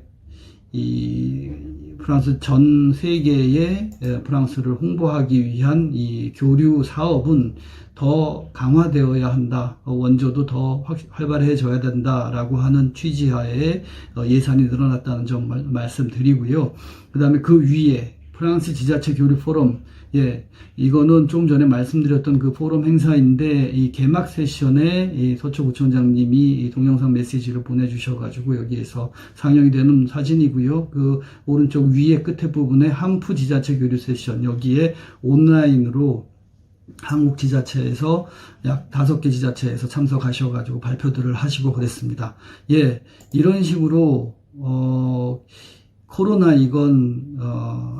전 세계에 프랑스를 홍보하기 위한 이 교류 사업은 더 강화되어야 한다. 원조도 더 활발해져야 된다라고 하는 취지하에 예산이 늘어났다는 점 말씀드리고요. 그 다음에 그 위에 프랑스 지자체 교류 포럼, 이거는 좀 전에 말씀드렸던 그 포럼 행사인데 이 개막 세션에 이 서초구청장님이 이 동영상 메시지를 보내주셔가지고 여기에서 상영이 되는 사진이고요. 그 오른쪽 위에 끝에 부분에 한푸 지자체 교류 세션, 여기에 온라인으로 한국 지자체에서 약 5개 지자체에서 참석하셔가지고 발표들을 하시고 그랬습니다. 이런 식으로 코로나이건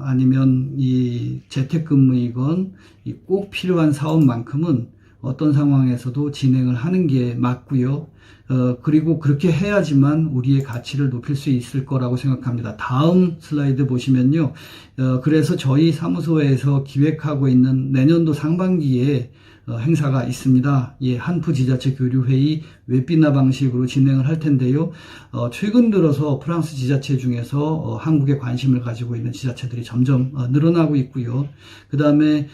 아니면 이 재택근무이건 꼭 필요한 사업만큼은 어떤 상황에서도 진행을 하는 게 맞고요. 그리고 그렇게 해야지만 우리의 가치를 높일 수 있을 거라고 생각합니다. 다음 슬라이드 보시면요. 그래서 저희 사무소에서 기획하고 있는 내년도 상반기에 행사가 있습니다. 한푸 지자체 교류회의 웨비나 방식으로 진행을 할 텐데요. 최근 들어서 프랑스 지자체 중에서 한국에 관심을 가지고 있는 지자체들이 점점 늘어나고 있고요. 그 다음에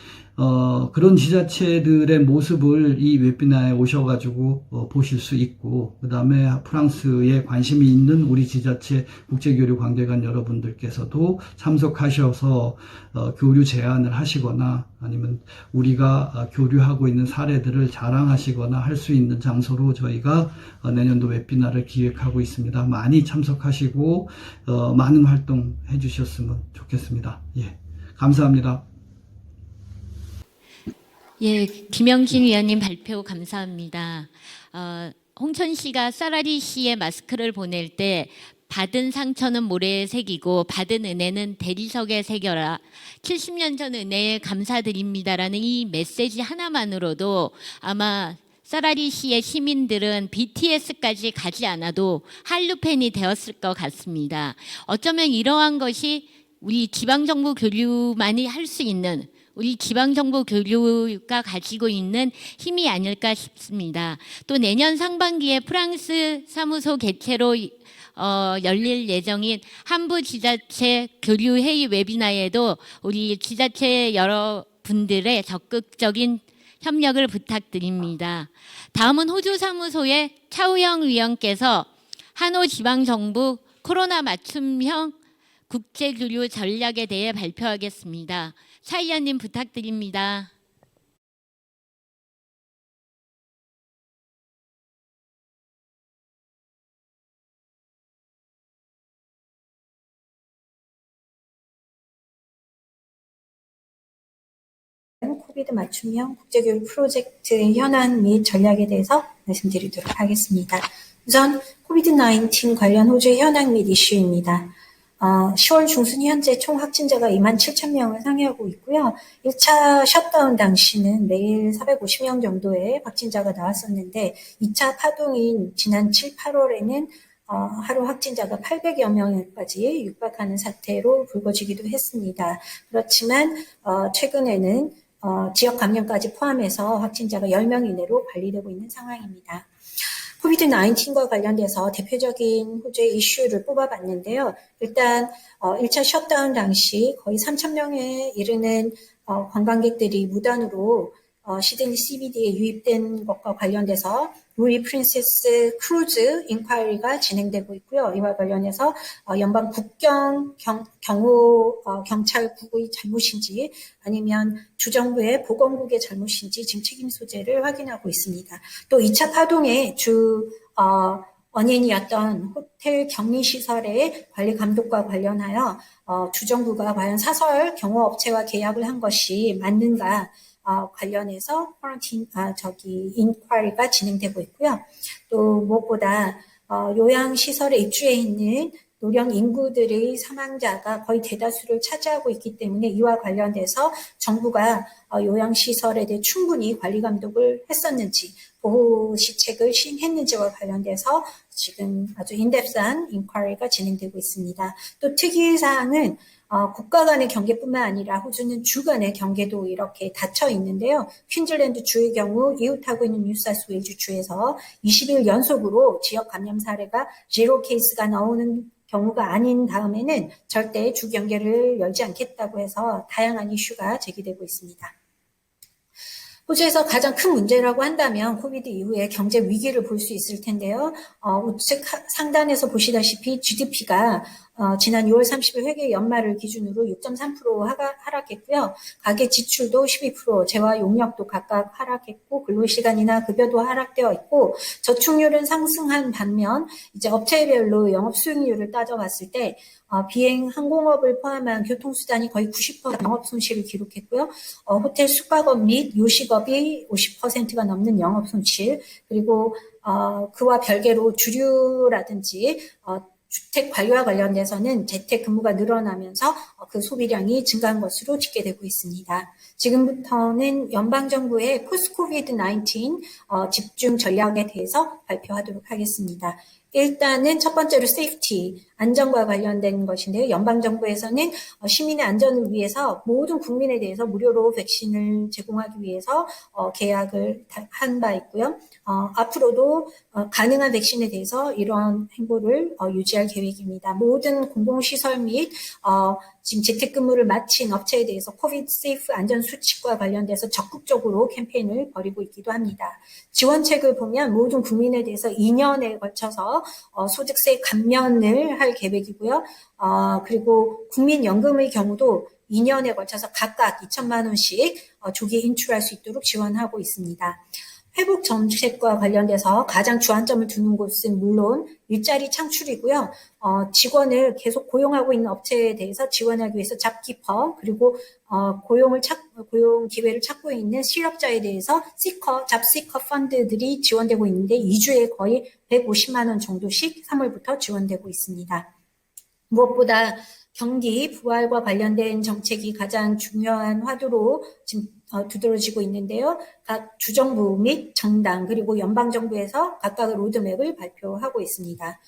그런 지자체들의 모습을 이 웨비나에 오셔가지고 보실 수 있고, 그 다음에 프랑스에 관심이 있는 우리 지자체 국제교류 관계관 여러분들께서도 참석하셔서 교류 제안을 하시거나 아니면 우리가 교류하고 있는 사례들을 자랑하시거나 할 수 있는 장소로 저희가 내년도 웨비나를 기획하고 있습니다. 많이 참석하시고 많은 활동 해주셨으면 좋겠습니다. 감사합니다. 김영진 위원님 발표 감사합니다. 홍천시가 쌀아리 씨의 마스크를 보낼 때 받은 상처는 모래에 새기고 받은 은혜는 대리석에 새겨라. 70년 전 은혜에 감사드립니다라는 이 메시지 하나만으로도 아마 쌀아리 씨의 시민들은 BTS까지 가지 않아도 한류팬이 되었을 것 같습니다. 어쩌면 이러한 것이 우리 지방정부 교류만이 할 수 있는, 우리 지방정부 교류가 가지고 있는 힘이 아닐까 싶습니다. 또 내년 상반기에 프랑스 사무소 개최로 열릴 예정인 한부 지자체 교류회의 웨비나에도 우리 지자체 여러분들의 적극적인 협력을 부탁드립니다. 다음은 호주 사무소의 차우영 위원께서 한호 지방정부 코로나 맞춤형 국제교류 전략에 대해 발표하겠습니다. 차 위원님 부탁드립니다. 코비드 맞춤형 국제교육 프로젝트 현안 및 전략에 대해서 말씀드리도록 하겠습니다. 우선 코비드-19 관련 호주의 현황 및 이슈입니다. 10월 중순 현재 총 확진자가 27,000명을 상회하고 있고요. 1차 셧다운 당시는 매일 450명 정도의 확진자가 나왔었는데 2차 파동인 지난 7, 8월에는 하루 확진자가 800여 명까지 육박하는 사태로 불거지기도 했습니다. 그렇지만 최근에는 지역 감염까지 포함해서 확진자가 10명 이내로 관리되고 있는 상황입니다. 코비드-19과 관련돼서 대표적인 호주의 이슈를 뽑아봤는데요. 일단 1차 셧다운 당시 거의 3,000명에 이르는 관광객들이 무단으로 시드니 CBD에 유입된 것과 관련돼서 루이 프린세스 크루즈 인콰이리가 진행되고 있고요. 이와 관련해서 연방 국경 경호 경찰국의 잘못인지 아니면 주정부의 보건국의 잘못인지 지금 책임 소재를 확인하고 있습니다. 또 2차 파동의 주 원인이었던 호텔 격리시설의 관리 감독과 관련하여 주정부가 과연 사설 경호업체와 계약을 한 것이 맞는가 관련해서 인콰이리가 진행되고 있고요. 또 무엇보다 요양시설에 입주해 있는 노령 인구들의 사망자가 거의 대다수를 차지하고 있기 때문에 이와 관련돼서 정부가 요양시설에 대해 충분히 관리 감독을 했었는지, 보호 시책을 시행했는지와 관련돼서 지금 아주 인덱스한 인쿼리가 진행되고 있습니다. 또 특이사항은 국가 간의 경계뿐만 아니라 호주는 주 간의 경계도 이렇게 닫혀 있는데요. 퀸즐랜드 주의 경우 이웃하고 있는 뉴사우스웨일즈 주에서 20일 연속으로 지역 감염 사례가 제로 케이스가 나오는 경우가 아닌 다음에는 절대 주 경계를 열지 않겠다고 해서 다양한 이슈가 제기되고 있습니다. 호주에서 가장 큰 문제라고 한다면 코비드 이후에 경제 위기를 볼 수 있을 텐데요. 우측 상단에서 보시다시피 GDP가 지난 6월 30일 회계 연말을 기준으로 6.3% 하락했고요. 가계 지출도 12%, 재화 용역도 각각 하락했고 근로시간이나 급여도 하락되어 있고 저축률은 상승한 반면 이제 업체별로 영업 수익률을 따져봤을 때 비행 항공업을 포함한 교통수단이 거의 90% 영업 손실을 기록했고요. 호텔 숙박업 및 요식업이 50%가 넘는 영업 손실, 그리고 그와 별개로 주류라든지 주택 관리와 관련돼서는 재택근무가 늘어나면서 그 소비량이 증가한 것으로 집계되고 있습니다. 지금부터는 연방정부의 포스트 코비드 19 집중 전략에 대해서 발표하도록 하겠습니다. 일단은 첫 번째로 세이프티, 안전과 관련된 것인데요. 연방정부에서는 시민의 안전을 위해서 모든 국민에 대해서 무료로 백신을 제공하기 위해서 계약을 한 바 있고요. 앞으로도 가능한 백신에 대해서 이러한 행보를 유지할 계획입니다. 모든 공공시설 및 지금 재택근무를 마친 업체에 대해서 코비드 세이프 안전 수칙과 관련돼서 적극적으로 캠페인을 벌이고 있기도 합니다. 지원책을 보면 모든 국민에 대해서 2년에 걸쳐서 소득세 감면을 할 계획이고요. 그리고 국민연금의 경우도 2년에 걸쳐서 각각 2천만 원씩 조기 인출할 수 있도록 지원하고 있습니다. 회복 정책과 관련돼서 가장 주안점을 두는 곳은 물론 일자리 창출이고요. 직원을 계속 고용하고 있는 업체에 대해서 지원하기 위해서 잡키퍼, 그리고 고용 기회를 찾고 있는 실업자에 대해서 잡시커 펀드들이 지원되고 있는데 2주에 거의 150만 원 정도씩 3월부터 지원되고 있습니다. 무엇보다 경기 부활과 관련된 정책이 가장 중요한 화두로 지금 두드러지고 있는데요. 각 주정부 및 정당 그리고 연방정부에서 각각의 로드맵을 발표하고 있습니다.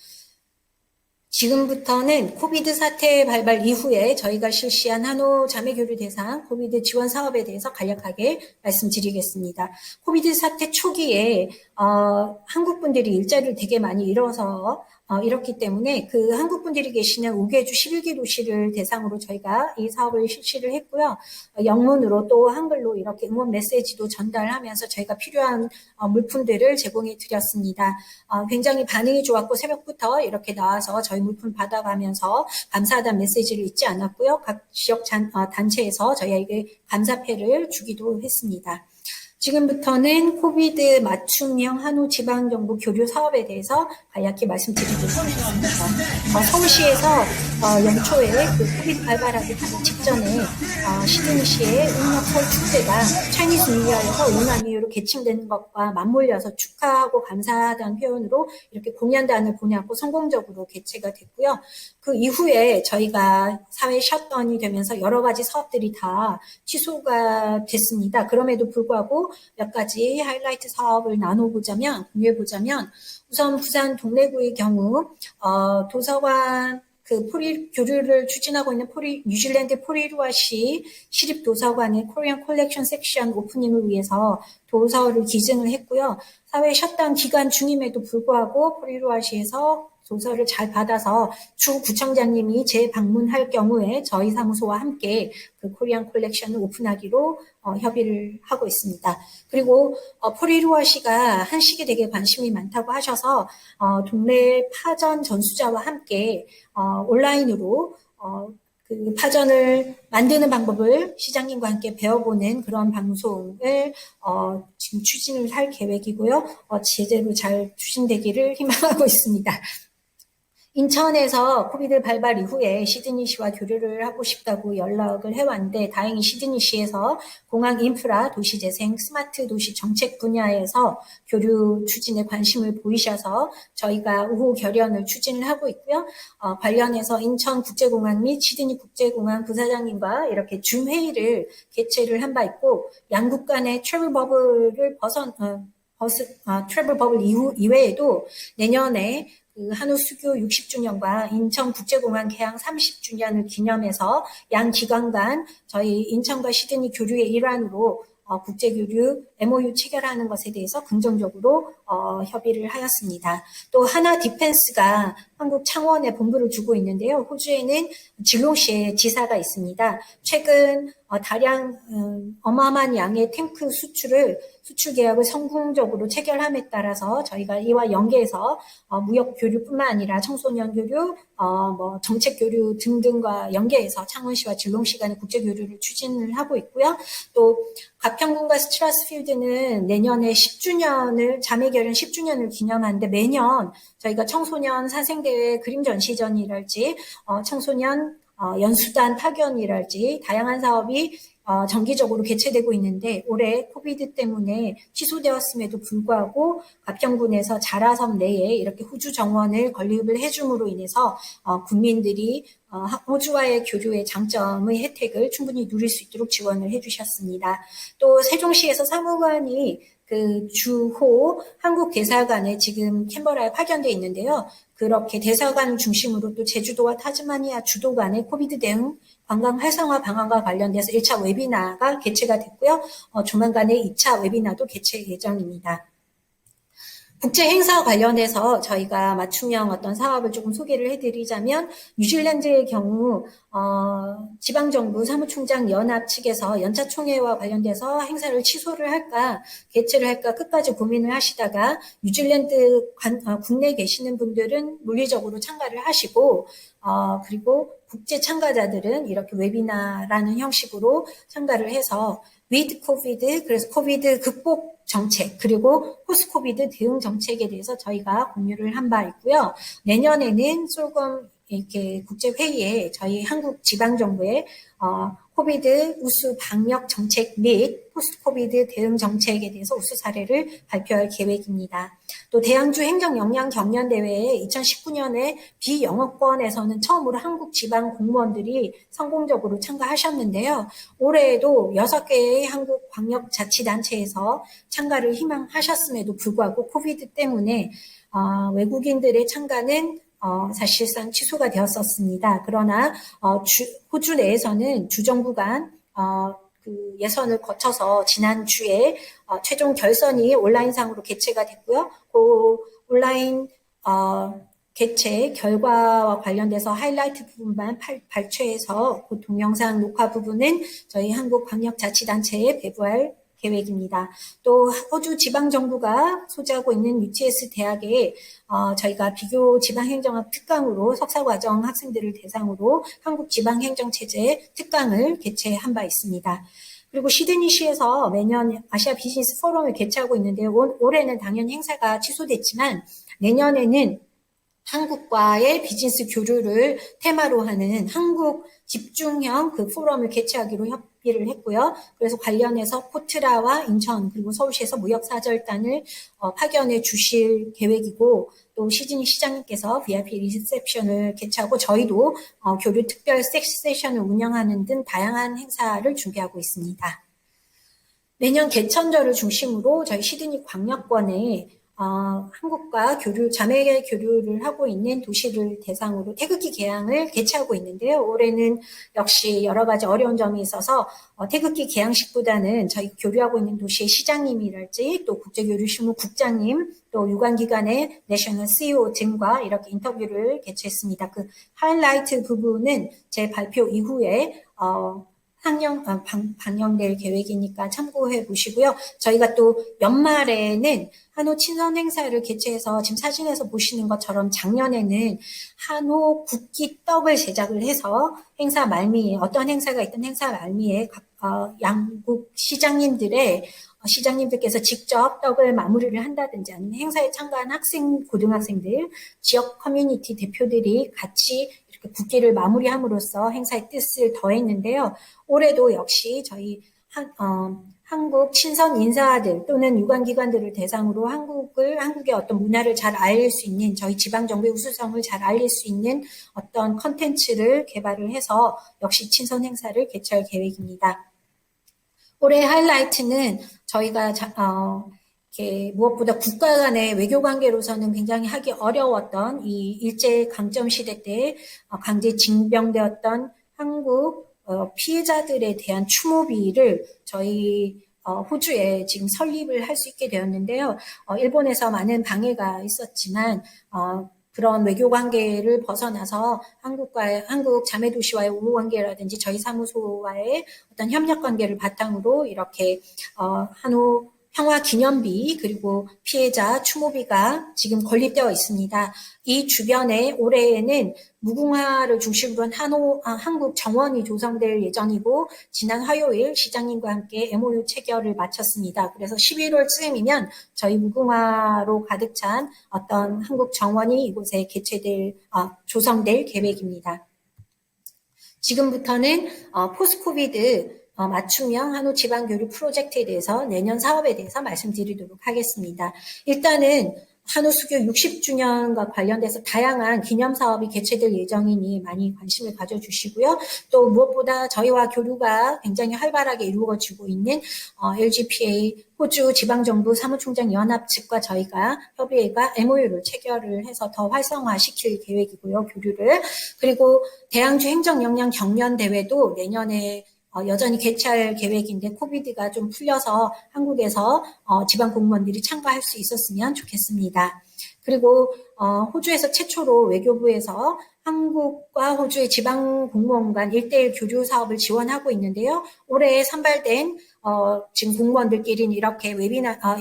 지금부터는 코비드 사태 발발 이후에 저희가 실시한 한호 자매교류 대상 코비드 지원 사업에 대해서 간략하게 말씀드리겠습니다. 코비드 사태 초기에 한국 분들이 일자리를 되게 많이 잃어서 이렇기 때문에 그 한국 분들이 계시는 5개주 11개 도시를 대상으로 저희가 이 사업을 실시를 했고요. 영문으로 또 한글로 이렇게 응원 메시지도 전달하면서 저희가 필요한 물품들을 제공해 드렸습니다. 굉장히 반응이 좋았고 새벽부터 이렇게 나와서 저희 물품 받아가면서 감사하다는 메시지를 잊지 않았고요. 각 지역 단체에서 저희에게 감사패를 주기도 했습니다. 지금부터는 코비드 맞춤형 한우 지방정부 교류 사업에 대해서 간략히 말씀드리도록 하겠습니다. 서울시에서 연초에 그 코비드 발발하기 바로 직전에 시드니시의 음력 설 축제가 차이니즈 뉴이어에서 응한 이유로 개칭된 것과 맞물려서 축하하고 감사하다는 표현으로 이렇게 공연단을 보내고 성공적으로 개최가 됐고요. 그 이후에 저희가 사회 셧다운이 되면서 여러 가지 사업들이 다 취소가 됐습니다. 그럼에도 불구하고 몇 가지 하이라이트 사업을 공유해보자면 우선 부산 동래구의 경우 도서관 교류를 추진하고 있는 뉴질랜드 포리루아시 시립도서관의 코리안 컬렉션 섹션 오프닝을 위해서 도서를 기증을 했고요. 사회 셧다운 기간 중임에도 불구하고 포리루아시에서 도서를 잘 받아서 주 구청장님이 재방문할 경우에 저희 사무소와 함께 그 코리안 컬렉션을 오픈하기로 협의를 하고 있습니다. 그리고 포리루아시가 한식에 되게 관심이 많다고 하셔서 동네 파전 전수자와 함께 온라인으로 그 파전을 만드는 방법을 시장님과 함께 배워보는 그런 방송을 지금 추진을 할 계획이고요. 제대로 잘 추진되기를 희망하고 있습니다. 인천에서 코비드 발발 이후에 시드니시와 교류를 하고 싶다고 연락을 해왔는데 다행히 시드니시에서 공항 인프라, 도시재생, 스마트 도시 정책 분야에서 교류 추진에 관심을 보이셔서 저희가 우호 결연을 추진을 하고 있고요. 관련해서 인천국제공항 및 시드니 국제공항 부사장님과 이렇게 줌 회의를 개최를 한 바 있고 양국 간의 트래블 버블을 트래블 버블 이외에도 내년에 그 한우 수교 60주년과 인천국제공항 개항 30주년을 기념해서 양 기관 간 저희 인천과 시드니 교류의 일환으로 국제교류 MOU 체결하는 것에 대해서 긍정적으로 협의를 하였습니다. 또 하나 디펜스가 한국 창원에 본부를 두고 있는데요. 호주에는 질롱시에 지사가 있습니다. 최근 다량 어마어마한 양의 탱크 수출 계약을 성공적으로 체결함에 따라서 저희가 이와 연계해서 무역 교류뿐만 아니라 청소년 교류, 정책 교류 등등과 연계해서 창원시와 질롱시 간의 국제 교류를 추진을 하고 있고요. 또 가평군과 스트라스필드는 내년에 10주년을 자매결연 10주년을 기념하는데 매년 저희가 청소년 사생대회 그림 전시전이랄지 청소년 연수단 파견이랄지 다양한 사업이 정기적으로 개최되고 있는데 올해 코비드 때문에 취소되었음에도 불구하고 가평군에서 자라섬 내에 이렇게 호주 정원을 건립을 해줌으로 인해서 국민들이 호주와의 교류의 장점의 혜택을 충분히 누릴 수 있도록 지원을 해주셨습니다. 또 세종시에서 사무관이 그 주호 한국 대사관에 지금 캔버라에 파견되어 있는데요. 그렇게 대사관 중심으로 또 제주도와 타즈마니아 주도 간의 코비드 대응 관광 활성화 방안과 관련돼서 1차 웨비나가 개최가 됐고요. 조만간에 2차 웨비나도 개최 예정입니다. 국제 행사 관련해서 저희가 맞춤형 어떤 사업을 조금 소개를 해드리자면 뉴질랜드의 경우 지방정부 사무총장 연합 측에서 연차 총회와 관련돼서 행사를 취소를 할까 개최를 할까 끝까지 고민을 하시다가 뉴질랜드 국내에 계시는 분들은 물리적으로 참가를 하시고 그리고 국제 참가자들은 이렇게 웨비나라는 형식으로 참가를 해서 with 코비드, 그래서 코비드 극복 정책, 그리고 포스트 코비드 대응 정책에 대해서 저희가 공유를 한 바 있고요. 내년에는 솔검 이렇게 국제회의에 저희 한국 지방정부의 코비드 우수 방역 정책 및 포스트 코비드 대응 정책에 대해서 우수 사례를 발표할 계획입니다. 또 대항주 행정 역량 경연 대회에 2019년에 비영어권에서는 처음으로 한국 지방 공무원들이 성공적으로 참가하셨는데요. 올해에도 6개의 한국 광역자치단체에서 참가를 희망하셨음에도 불구하고 코비드 때문에 외국인들의 참가는 사실상 취소가 되었었습니다. 그러나 호주 내에서는 주정부 간 그 예선을 거쳐서 지난주에 최종 결선이 온라인상으로 개최가 됐고요. 그 온라인 개최 결과와 관련돼서 하이라이트 부분만 발췌해서 그 동영상 녹화 부분은 저희 한국광역자치단체에 배부할 계획입니다. 또 호주 지방정부가 소재하고 있는 UTS 대학에 저희가 비교 지방행정학 특강으로 석사과정 학생들을 대상으로 한국 지방행정체제 특강을 개최한 바 있습니다. 그리고 시드니시에서 매년 아시아 비즈니스 포럼을 개최하고 있는데요. 올해는 당연히 행사가 취소됐지만 내년에는 한국과의 비즈니스 교류를 테마로 하는 한국 집중형 그 포럼을 개최하기로 협의를 했고요. 그래서 관련해서 포트라와 인천 그리고 서울시에서 무역사절단을 파견해 주실 계획이고 또 시드니 시장님께서 VIP 리셉션을 개최하고 저희도 교류 특별 세션을 운영하는 등 다양한 행사를 준비하고 있습니다. 매년 개천절을 중심으로 저희 시드니 광역권에 한국과 자매 교류를 하고 있는 도시를 대상으로 태극기 개항을 개최하고 있는데요. 올해는 역시 여러 가지 어려운 점이 있어서 태극기 개항식보다는 저희 교류하고 있는 도시의 시장님이랄지 또 국제교류실무 국장님 또 유관기관의 내셔널 CEO 등과 이렇게 인터뷰를 개최했습니다. 그 하이라이트 부분은 제 발표 이후에 방영될 계획이니까 참고해 보시고요. 저희가 또 연말에는 한호 친선 행사를 개최해서 지금 사진에서 보시는 것처럼 작년에는 한호 국기 떡을 제작을 해서 행사 말미에 어떤 행사가 있던 행사 말미에 각 양국 시장님들께서 직접 떡을 마무리를 한다든지 아니면 행사에 참가한 고등학생들, 지역 커뮤니티 대표들이 같이 이렇게 국기를 마무리함으로써 행사의 뜻을 더했는데요. 올해도 역시 저희 한국 친선 인사들 또는 유관기관들을 대상으로 한국의 어떤 문화를 잘 알릴 수 있는, 저희 지방정부의 우수성을 잘 알릴 수 있는 어떤 컨텐츠를 개발을 해서 역시 친선 행사를 개최할 계획입니다. 올해 하이라이트는 저희가 무엇보다 국가 간의 외교 관계로서는 굉장히 하기 어려웠던 이 일제 강점 시대 때 강제 징병되었던 한국 피해자들에 대한 추모비를 저희 호주에 지금 설립을 할 수 있게 되었는데요. 일본에서 많은 방해가 있었지만 그런 외교 관계를 벗어나서 한국 자매도시와의 우호 관계라든지 저희 사무소와의 어떤 협력 관계를 바탕으로 이렇게 한우 평화 기념비 그리고 피해자 추모비가 지금 건립되어 있습니다. 이 주변에 올해에는 무궁화를 중심으로 한 한국 정원이 조성될 예정이고 지난 화요일 시장님과 함께 MOU 체결을 마쳤습니다. 그래서 11월쯤이면 저희 무궁화로 가득 찬 어떤 한국 정원이 이곳에 조성될 계획입니다. 지금부터는 포스트 코비드 맞춤형 한우 지방교류 프로젝트에 대해서 내년 사업에 대해서 말씀드리도록 하겠습니다. 일단은 한우 수교 60주년과 관련돼서 다양한 기념 사업이 개최될 예정이니 많이 관심을 가져주시고요. 또 무엇보다 저희와 교류가 굉장히 활발하게 이루어지고 있는 LGPA 호주 지방정부 사무총장 연합 측과 저희가 협의회가 MOU를 체결을 해서 더 활성화시킬 계획이고요. 교류를. 그리고 대항주 행정역량 경연대회도 내년에 여전히 개최할 계획인데 코비드가 좀 풀려서 한국에서 지방 공무원들이 참가할 수 있었으면 좋겠습니다. 그리고 호주에서 최초로 외교부에서 한국과 호주의 지방 공무원 간 1:1 교류 사업을 지원하고 있는데요. 올해 선발된 지금 공무원들끼리는 이렇게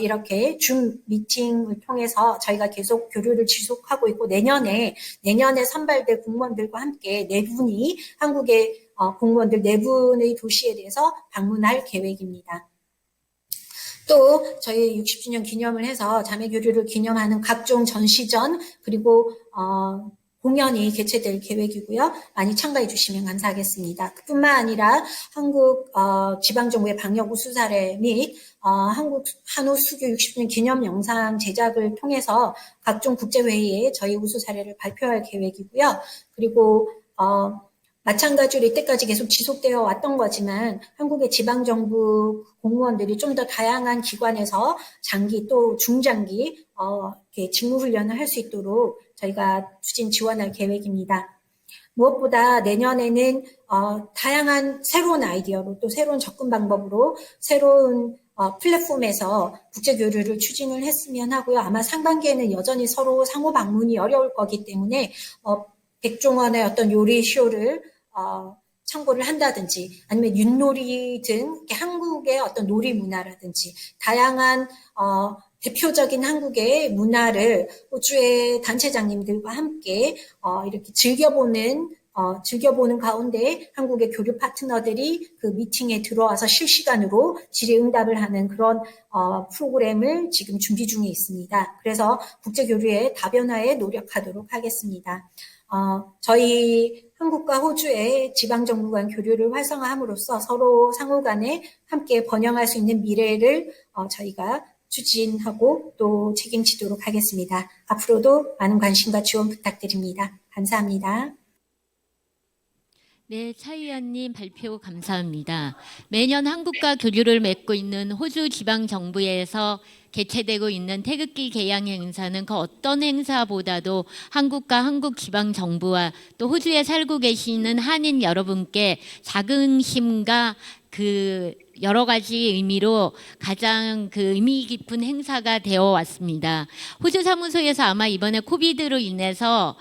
이렇게 줌 미팅을 통해서 저희가 계속 교류를 지속하고 있고 내년에 선발될 공무원들과 함께 4분이 한국의 공무원들 4분의 도시에 대해서 방문할 계획입니다. 또 저희 60주년 기념을 해서 자매교류를 기념하는 각종 전시전 그리고 공연이 개최될 계획이고요. 많이 참가해 주시면 감사하겠습니다. 그뿐만 아니라 한국 지방정부의 방역 우수 사례 및 한국 한우 수교 60주년 기념 영상 제작을 통해서 각종 국제회의에 저희 우수 사례를 발표할 계획이고요. 그리고 마찬가지로 이때까지 계속 지속되어 왔던 거지만 한국의 지방정부 공무원들이 좀 더 다양한 기관에서 장기 또 중장기 이렇게 직무훈련을 할 수 있도록 저희가 추진 지원할 계획입니다. 무엇보다 내년에는 다양한 새로운 아이디어로 또 새로운 접근 방법으로 새로운 플랫폼에서 국제교류를 추진을 했으면 하고요. 아마 상반기에는 여전히 서로 상호 방문이 어려울 거기 때문에 백종원의 어떤 요리 쇼를 참고를 한다든지 아니면 윷놀이 등 한국의 어떤 놀이 문화라든지 다양한 대표적인 한국의 문화를 호주의 단체장님들과 함께 이렇게 즐겨보는 가운데 한국의 교류 파트너들이 그 미팅에 들어와서 실시간으로 질의응답을 하는 그런 프로그램을 지금 준비 중에 있습니다. 그래서 국제교류의 다변화에 노력하도록 하겠습니다. 저희 한국과 호주의 지방정부 간 교류를 활성화함으로써 서로 상호 간에 함께 번영할 수 있는 미래를 저희가 추진하고 또 책임지도록 하겠습니다. 앞으로도 많은 관심과 지원 부탁드립니다. 감사합니다. 네, 차 의원님 발표 감사합니다. 매년 한국과 교류를 맺고 있는 호주 지방정부에서 개최되고 있는 태극기 개양 행사는 그 어떤 행사보다도 한국과 한국 지방정부와 또 호주에 살고 계시는 한인 여러분께 자긍심과 그 여러 가지 의미로 가장 그 의미 깊은 행사가 되어 왔습니다. 호주 사무소에서 아마 이번에 코비드로 인해서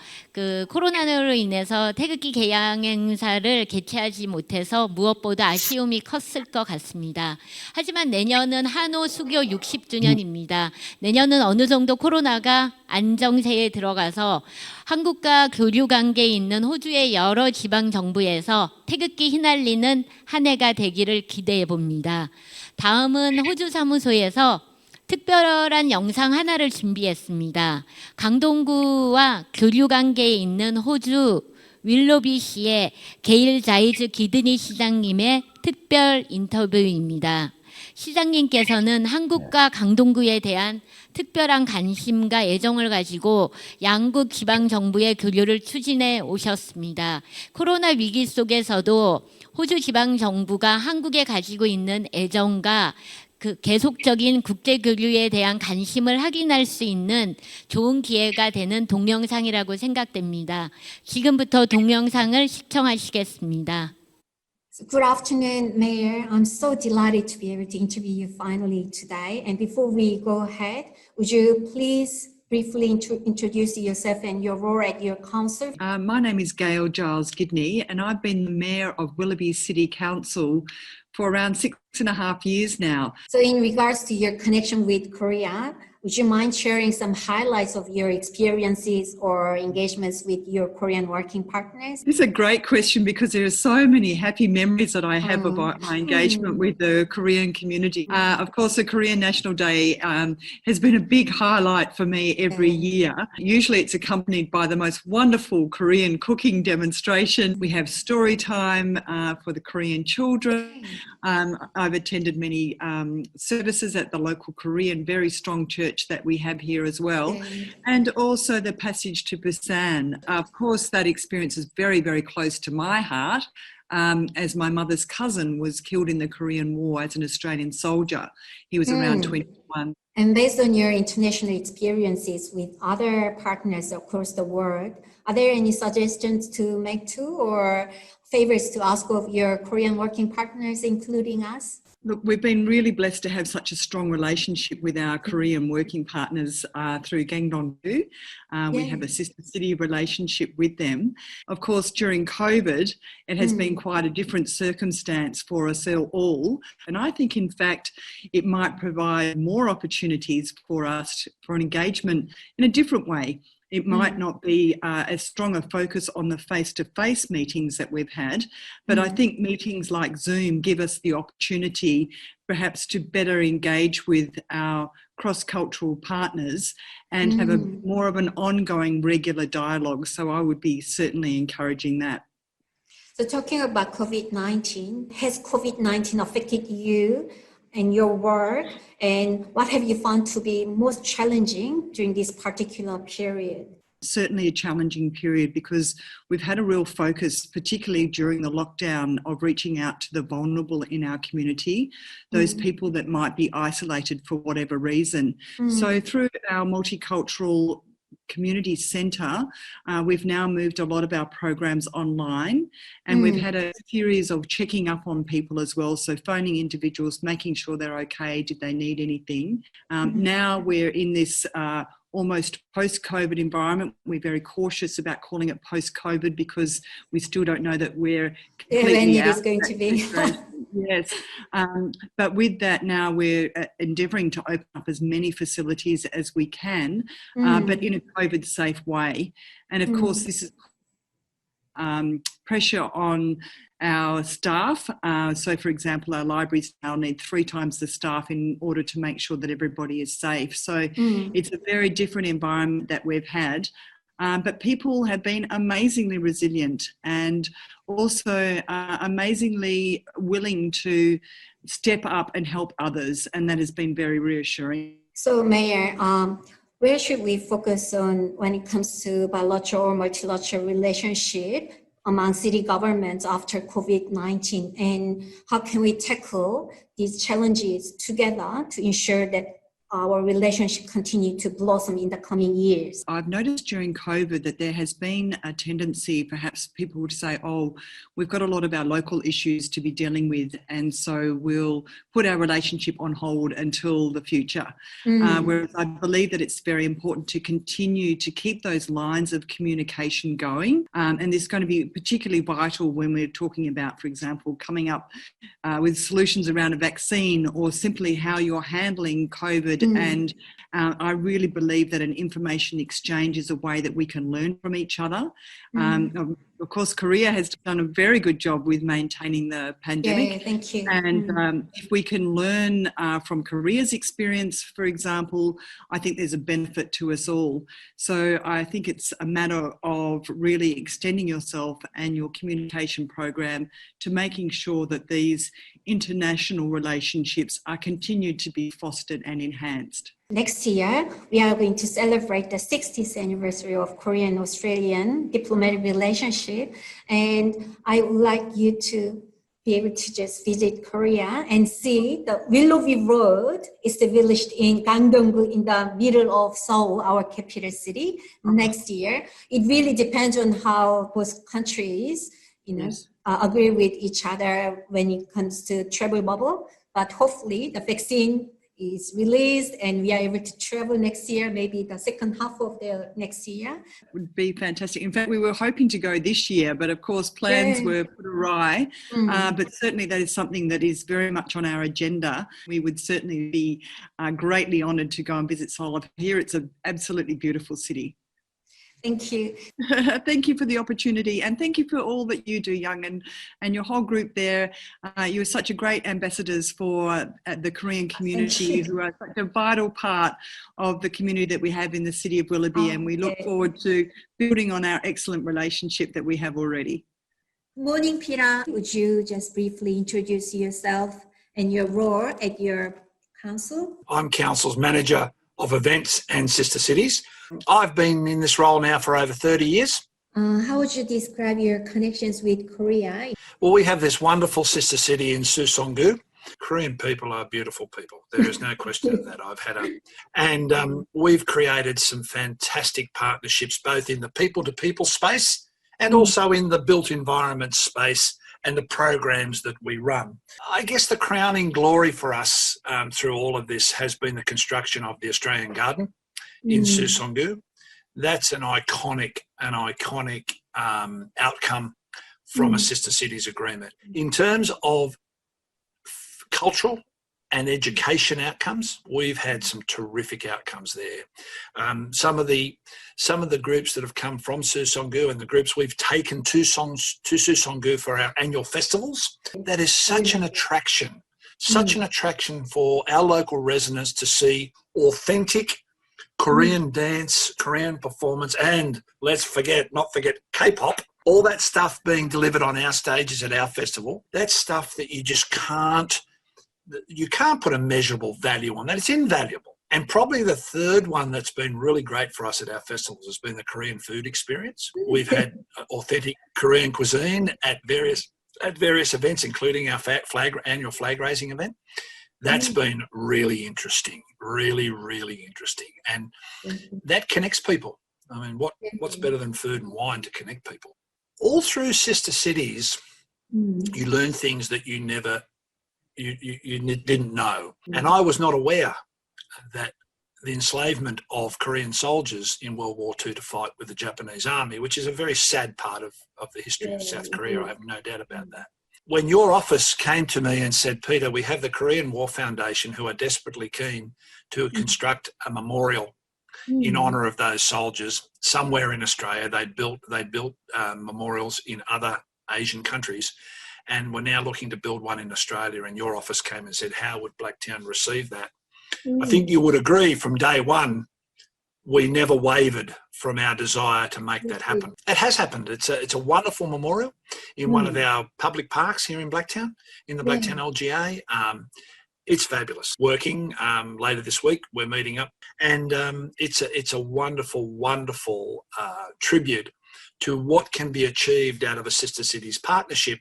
코로나로 인해서 태극기 개양 행사를 개최하지 못해서 무엇보다 아쉬움이 컸을 것 같습니다. 하지만 내년은 한우 수교 60주년입니다. 내년은 어느 정도 코로나가 안정세에 들어가서 한국과 교류 관계에 있는 호주의 여러 지방 정부에서 태극기 휘날리는 한 해가 되기를 기대해 봅니다. 다음은 호주 사무소에서 특별한 영상 하나를 준비했습니다. 강동구와 교류 관계에 있는 호주 윌로비시의 게일 자이즈 기드니 시장님의 특별 인터뷰입니다. 시장님께서는 한국과 강동구에 대한 특별한 관심과 애정을 가지고 양국 지방정부의 교류를 추진해 오셨습니다. 코로나 위기 속에서도 호주 지방정부가 한국에 가지고 있는 애정과 그 계속적인 국제교류에 대한 관심을 확인할 수 있는 좋은 기회가 되는 동영상이라고 생각됩니다. 지금부터 동영상을 시청하시겠습니다. Good afternoon, Mayor. I'm so delighted to be able to interview you finally today. And before we go ahead, would you please briefly introduce yourself and your role at your council? My name is Gail Giles Gidney, and I've been the Mayor of Willoughby City Council for around 6.5 years now. So in regards to your connection with Korea, would you mind sharing some highlights of your experiences or engagements with your Korean working partners? This is a great question because there are so many happy memories that I have about my engagement with the Korean community. Of course, the Korean National Day has been a big highlight for me every year. Usually it's accompanied by the most wonderful Korean cooking demonstration. We have story time for the Korean children. I've attended many services at the local Korean, very strong church that we have here as well, and also the Passage to Busan. Of course, that experience is very, very close to my heart, as my mother's cousin was killed in the Korean War as an Australian soldier. He was around 21. And based on your international experiences with other partners across the world, are there any suggestions to make too, or favors to ask of your Korean working partners, including us? Look, we've been really blessed to have such a strong relationship with our Korean working partners through Gangdong-gu. We have a sister city relationship with them. Of course, during COVID, it has been quite a different circumstance for us all. And I think, in fact, it might provide more opportunities for us for an engagement in a different way. It might not be as strong a focus on the face-to-face meetings that we've had, but I think meetings like Zoom give us the opportunity perhaps to better engage with our cross-cultural partners and have a more of an ongoing regular dialogue. So I would be certainly encouraging that. So talking about COVID-19, has COVID-19 affected you and your work, and what have you found to be most challenging during this particular period? Certainly a challenging period because we've had a real focus, particularly during the lockdown, of reaching out to the vulnerable in our community, those people that might be isolated for whatever reason. So through our multicultural community centre, we've now moved a lot of our programs online, and we've had a series of checking up on people as well, so phoning individuals, making sure they're okay, did they need anything. Now we're in this almost post-COVID environment. We're very cautious about calling it post-COVID because we still don't know that we're completely when it out is going to be. Yes, but with that now we're endeavouring to open up as many facilities as we can, but in a COVID-safe way. And of course this is pressure on our staff. So for example, our libraries now need 3 times the staff in order to make sure that everybody is safe. So it's a very different environment that we've had. But people have been amazingly resilient and also amazingly willing to step up and help others, and that has been very reassuring. So Mayor, where should we focus on when it comes to bilateral or multilateral relationship among city governments after COVID-19, and how can we tackle these challenges together to ensure that our relationship continue to blossom in the coming years? I've noticed during COVID that there has been a tendency, perhaps people would say, oh, we've got a lot of our local issues to be dealing with, and so we'll put our relationship on hold until the future. Whereas I believe that it's very important to continue to keep those lines of communication going. And this is going to be particularly vital when we're talking about, for example, coming up with solutions around a vaccine, or simply how you're handling COVID and I really believe that an information exchange is a way that we can learn from each other. Of course, Korea has done a very good job with maintaining the pandemic. Yeah, thank you. And if we can learn from Korea's experience, for example, I think there's a benefit to us all. So I think it's a matter of really extending yourself and your communication program to making sure that these international relationships are continued to be fostered and enhanced. Next year, we are going to celebrate the 60th anniversary of Korean-Australian diplomatic relationship. And I would like you to be able to just visit Korea and see the Willoughby Road established in Gangdong-gu in the middle of Seoul, our capital city, next year. It really depends on how both countries, agree with each other when it comes to travel bubble. But hopefully the vaccine is released and we are able to travel next year, maybe the second half of the next year. Would be fantastic. In fact, we were hoping to go this year, but of course plans were put awry. But certainly that is something that is very much on our agenda. We would certainly be greatly honoured to go and visit Seoul. Here it's an absolutely beautiful city. Thank you. Thank you for the opportunity, and thank you for all that you do, Young, and your whole group there. You are such a great ambassadors for the Korean community, who are such a vital part of the community that we have in the city of Willoughby, and we look forward to building on our excellent relationship that we have already. Morning, Peter. Would you just briefly introduce yourself and your role at your council? I'm Council's Manager of Events and Sister Cities. I've been in this role now for over 30 years. How would you describe your connections with Korea? Well, we have this wonderful sister city in Suseong-gu. Korean people are beautiful people. There is no question of that. And we've created some fantastic partnerships, both in the people-to-people space and also in the built environment space and the programs that we run. I guess the crowning glory for us through all of this has been the construction of the Australian Garden in Suseong-gu. That's an iconic outcome from a Sister Cities agreement. In terms of cultural and education outcomes, we've had some terrific outcomes there. Some of the groups that have come from Suseong-gu and the groups we've taken to Suseong-gu for our annual festivals, that is such an attraction for our local residents to see authentic Korean dance, Korean performance, and let's not forget K-pop. All that stuff being delivered on our stages at our festival, that's stuff that you can't put a measurable value on that. It's invaluable. And probably the third one that's been really great for us at our festivals has been the Korean food experience. We've had authentic Korean cuisine at various events, including our annual flag raising event. That's been really interesting, really, really interesting. And that connects people. I mean, what's better than food and wine to connect people? All through Sister Cities, you learn things that you didn't know. And I was not aware that the enslavement of Korean soldiers in World War II to fight with the Japanese army, which is a very sad part of the history of South Korea, I have no doubt about that. When your office came to me and said, Peter, we have the Korean War Foundation who are desperately keen to construct a memorial in honour of those soldiers somewhere in Australia. They'd built memorials in other Asian countries, and we're now looking to build one in Australia, and your office came and said, how would Blacktown receive that? I think you would agree from day one, we never wavered from our desire to make that happen. It has happened. It's a wonderful memorial in one of our public parks here in Blacktown, in the Blacktown LGA. It's fabulous. Working later this week, we're meeting up, and it's a wonderful, wonderful tribute to what can be achieved out of a Sister Cities partnership.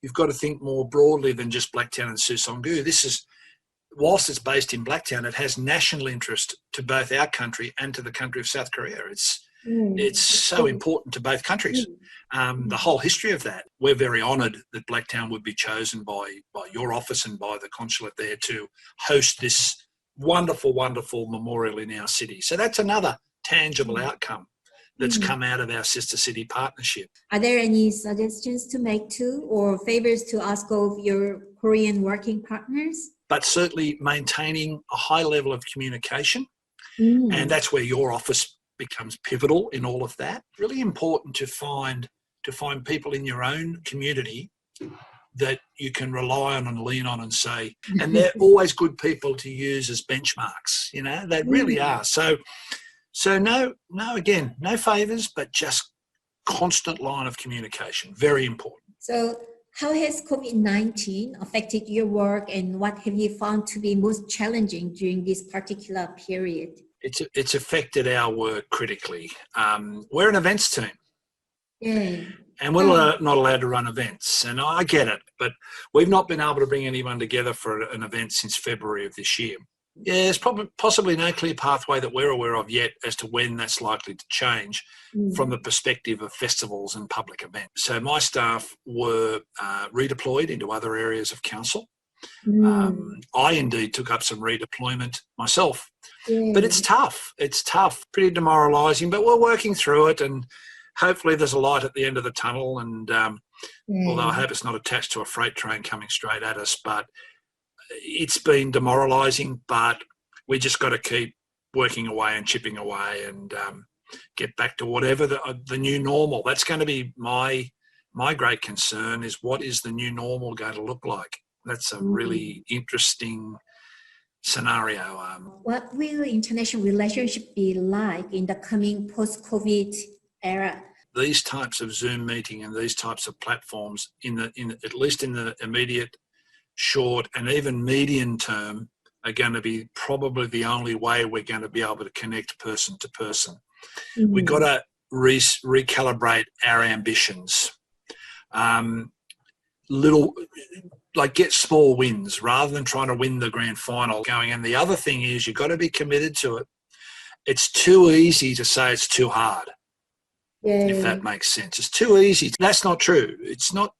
You've got to think more broadly than just Blacktown and Suseong-gu. This is, whilst it's based in Blacktown, it has national interest to both our country and to the country of South Korea. It's so important to both countries. The whole history of that. We're very honoured that Blacktown would be chosen by your office and by the consulate there to host this wonderful, wonderful memorial in our city. So that's another tangible outcome that's come out of our Sister City partnership. Are there any suggestions to make to or favors to ask of your Korean working partners? but certainly maintaining a high level of communication. Mm. And that's where your office becomes pivotal in all of that. Really important to find people in your own community that you can rely on and lean on and say, and they're always good people to use as benchmarks, you know, they really are. So no, again, no favors, but just constant line of communication, very important. So how has COVID-19 affected your work, and what have you found to be most challenging during this particular period? It's affected our work critically. We're an events team. Yeah. And we're not allowed to run events. And I get it, but we've not been able to bring anyone together for an event since February of this year. Yeah, there's possibly no clear pathway that we're aware of yet as to when that's likely to change from the perspective of festivals and public events. So my staff were redeployed into other areas of council. I indeed took up some redeployment myself. Yeah. But it's tough. It's tough, pretty demoralising, but we're working through it, and hopefully there's a light at the end of the tunnel. And although I hope it's not attached to a freight train coming straight at us, but it's been demoralising, but we just got to keep working away and chipping away and get back to whatever the new normal. That's going to be my great concern, is what is the new normal going to look like? That's a really interesting scenario. What will international relationship be like in the coming post-COVID era? These types of Zoom meeting and these types of platforms, at least in the immediate, short, and even medium term, are going to be probably the only way we're going to be able to connect person to person. We've got to recalibrate our ambitions. Get small wins rather than trying to win the grand final going. And the other thing is, you've got to be committed to it. It's too easy to say it's too hard. Yeah. If that makes sense. It's too easy. That's not true. It's not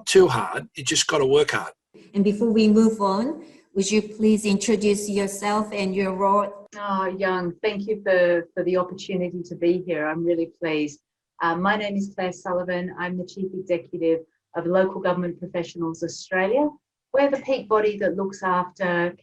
too hard. You just got to work hard. And before we move on, would you please introduce yourself and your role? Oh, Young, thank you for the opportunity to be here. I'm really pleased. My name is Claire Sullivan. I'm the Chief Executive of Local Government Professionals Australia. We're the peak body that looks after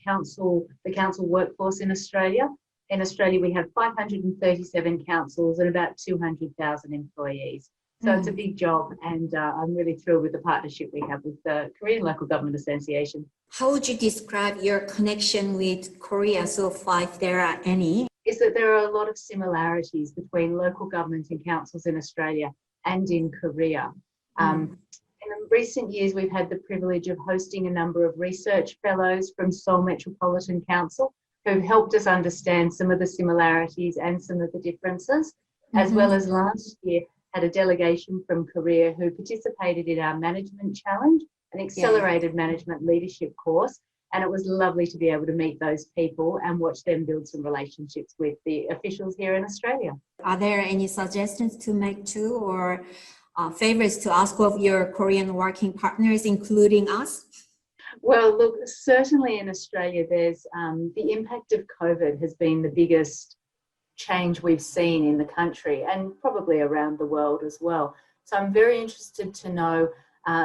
the council workforce in Australia. In Australia, we have 537 councils and about 200,000 employees. So it's a big job, and I'm really thrilled with the partnership we have with the Korean Local Government Association. How would you describe your connection with Korea so far, if there are any? Is that there are a lot of similarities between local government and councils in Australia and in Korea. In recent years, we've had the privilege of hosting a number of research fellows from Seoul Metropolitan Council who've helped us understand some of the similarities and some of the differences, as well as last year had a delegation from Korea who participated in our management challenge, an accelerated management leadership course. And it was lovely to be able to meet those people and watch them build some relationships with the officials here in Australia. Are there any suggestions to make too, or favors to ask of your Korean working partners, including us? Well, look, certainly in Australia, there's the impact of COVID has been the biggest change we've seen in the country and probably around the world as well. So I'm very interested to know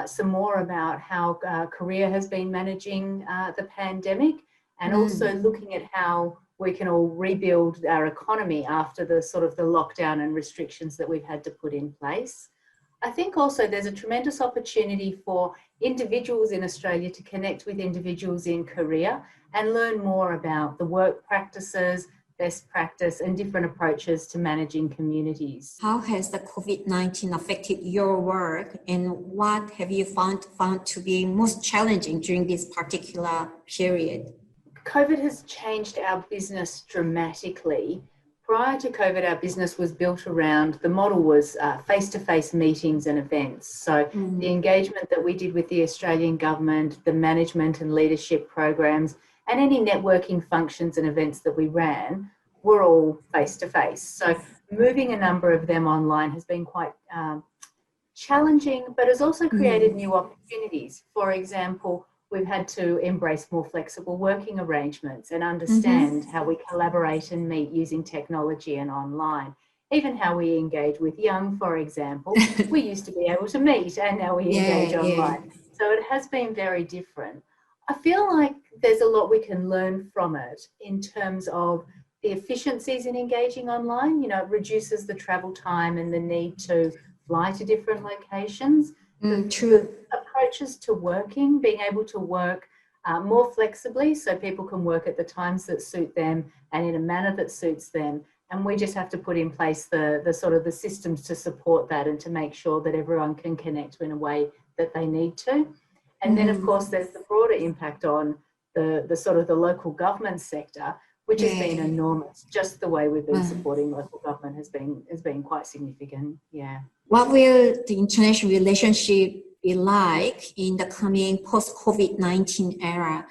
some more about how Korea has been managing the pandemic, and also looking at how we can all rebuild our economy after the lockdown and restrictions that we've had to put in place. I think also there's a tremendous opportunity for individuals in Australia to connect with individuals in Korea and learn more about the work practices, best practice and different approaches to managing communities. How has the COVID-19 affected your work, and what have you found to be most challenging during this particular period? COVID has changed our business dramatically. Prior to COVID, our business was built around, the model was face-to-face meetings and events. So the engagement that we did with the Australian government, the management and leadership programs, and any networking functions and events that we ran were all face-to-face. So moving a number of them online has been quite challenging, but has also created new opportunities. For example, we've had to embrace more flexible working arrangements and understand how we collaborate and meet using technology and online. Even how we engage with Young, for example, we used to be able to meet and now we engage online. So it has been very different. I feel like there's a lot we can learn from it in terms of the efficiencies in engaging online. You know, it reduces the travel time and the need to fly to different locations. True. Approaches to working, being able to work more flexibly so people can work at the times that suit them and in a manner that suits them. And we just have to put in place the sort of the systems to support that and to make sure that everyone can connect in a way that they need to. And then, of course, there's the broader impact on the sort of the local government sector, which has been enormous. Just the way we've been supporting local government has been quite significant. Yeah. What will the international relationship be like in the coming post-COVID-19 era?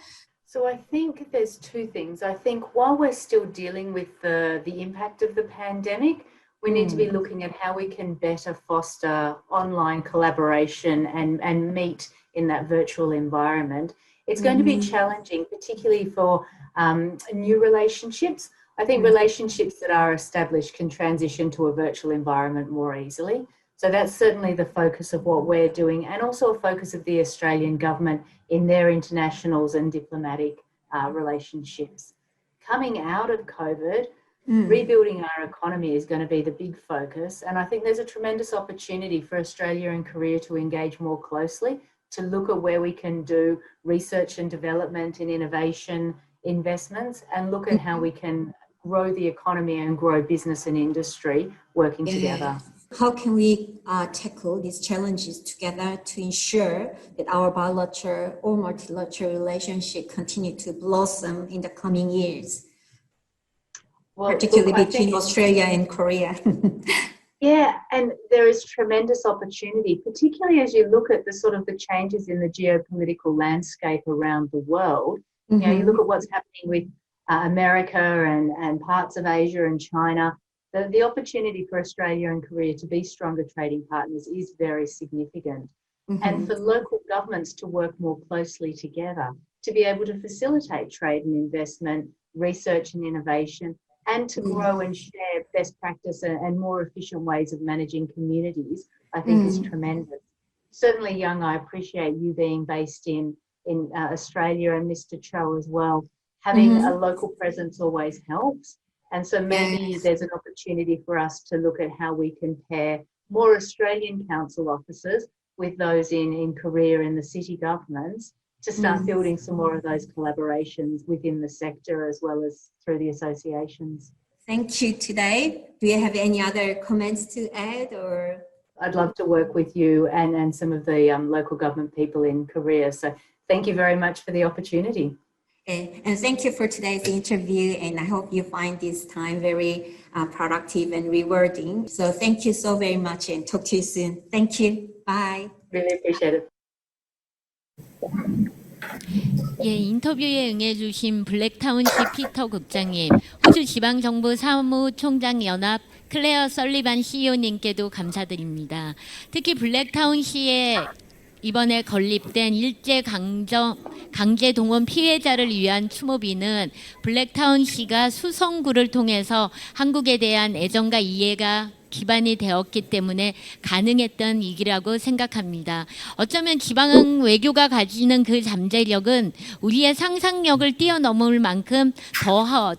So I think there's two things. I think while we're still dealing with the impact of the pandemic, we need to be looking at how we can better foster online collaboration and meet in that virtual environment. It's going to be challenging, particularly for new relationships. I think relationships that are established can transition to a virtual environment more easily. So that's certainly the focus of what we're doing, and also a focus of the Australian government in their internationals and diplomatic relationships. Coming out of COVID, rebuilding our economy is going to be the big focus. And I think there's a tremendous opportunity for Australia and Korea to engage more closely, to look at where we can do research and development and innovation investments, and look at how we can grow the economy and grow business and industry working together. How can we tackle these challenges together to ensure that our bilateral or multilateral relationship continue to blossom in the coming years, particularly between Australia and Korea? Yeah, and there is tremendous opportunity, particularly as you look at the sort of the changes in the geopolitical landscape around the world. You know, you look at what's happening with America and parts of Asia and China. The opportunity for Australia and Korea to be stronger trading partners is very significant. And for local governments to work more closely together, to be able to facilitate trade and investment, research and innovation, and to grow and share best practice and more efficient ways of managing communities, I think is tremendous. Certainly, Young, I appreciate you being based in Australia, and Mr. Cho as well. Having a local presence always helps. And so maybe there's an opportunity for us to look at how we can pair more Australian council officers with those in Korea and the city governments to start building some more of those collaborations within the sector as well as through the associations. Thank you today. Do you have any other comments to add? Or I'd love to work with you and some of the local government people in Korea. So thank you very much for the opportunity. And thank you for today's interview, and I hope you find this time very productive and rewarding. So thank you so very much, and talk to you soon. Thank you. Bye. Really appreciate it. 예, 인터뷰에 응해주신 블랙타운시 피터 국장님, 호주 지방정부 사무총장 연합 클레어 설리반 CEO님께도 감사드립니다. 특히 블랙타운시의 이번에 건립된 일제 강제 동원 피해자를 위한 추모비는 블랙타운시가 수성구를 통해서 한국에 대한 애정과 이해가 기반이 되었기 때문에 가능했던 일이라고 생각합니다. 어쩌면 지방 외교가 가지는 그 잠재력은 우리의 상상력을 뛰어넘을 만큼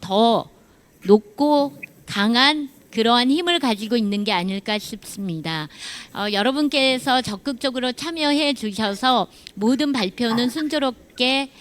더 높고 강한 그러한 힘을 가지고 있는 게 아닐까 싶습니다. 여러분께서 적극적으로 참여해 주셔서 모든 발표는 순조롭게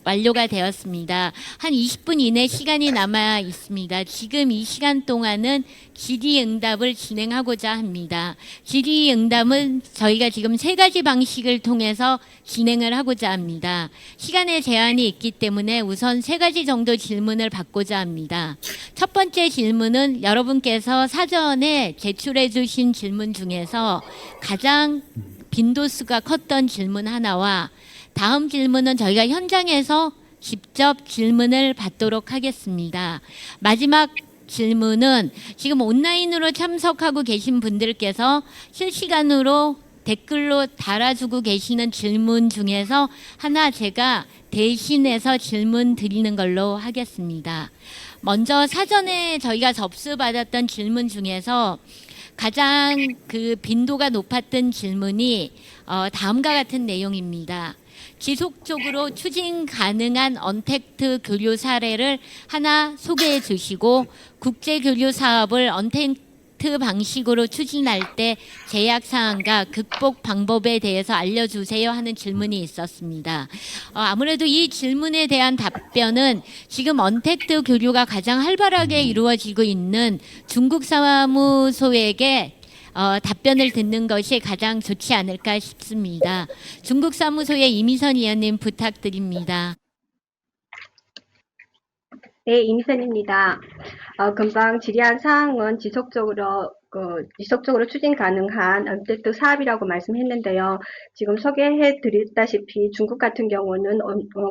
완료가 되었습니다. 한 20분 이내 시간이 남아 있습니다. 지금 이 시간 동안은 질의응답을 진행하고자 합니다. 질의응답은 저희가 지금 3가지 방식을 통해서 진행을 하고자 합니다. 시간의 제한이 있기 때문에 우선 3가지 정도 질문을 받고자 합니다. 첫 번째 질문은 여러분께서 사전에 제출해 주신 질문 중에서 가장 빈도수가 컸던 질문 하나와 다음 질문은 저희가 현장에서 직접 질문을 받도록 하겠습니다. 마지막 질문은 지금 온라인으로 참석하고 계신 분들께서 실시간으로 댓글로 달아주고 계시는 질문 중에서 하나 제가 대신해서 질문 드리는 걸로 하겠습니다. 먼저 사전에 저희가 접수받았던 질문 중에서 가장 그 빈도가 높았던 질문이 다음과 같은 내용입니다. 지속적으로 추진 가능한 언택트 교류 사례를 하나 소개해 주시고 국제 교류 사업을 언택트 방식으로 추진할 때 제약 사항과 극복 방법에 대해서 알려주세요 하는 질문이 있었습니다. 아무래도 이 질문에 대한 답변은 지금 언택트 교류가 가장 활발하게 이루어지고 있는 중국 사무소에게 답변을 듣는 것이 가장 좋지 않을까 싶습니다. 중국 사무소의 이미선 위원님 부탁드립니다. 네, 이미선입니다. 금방 질의한 사항은 지속적으로 추진 가능한 언택트 사업이라고 말씀했는데요. 지금 소개해 드렸다시피 중국 같은 경우는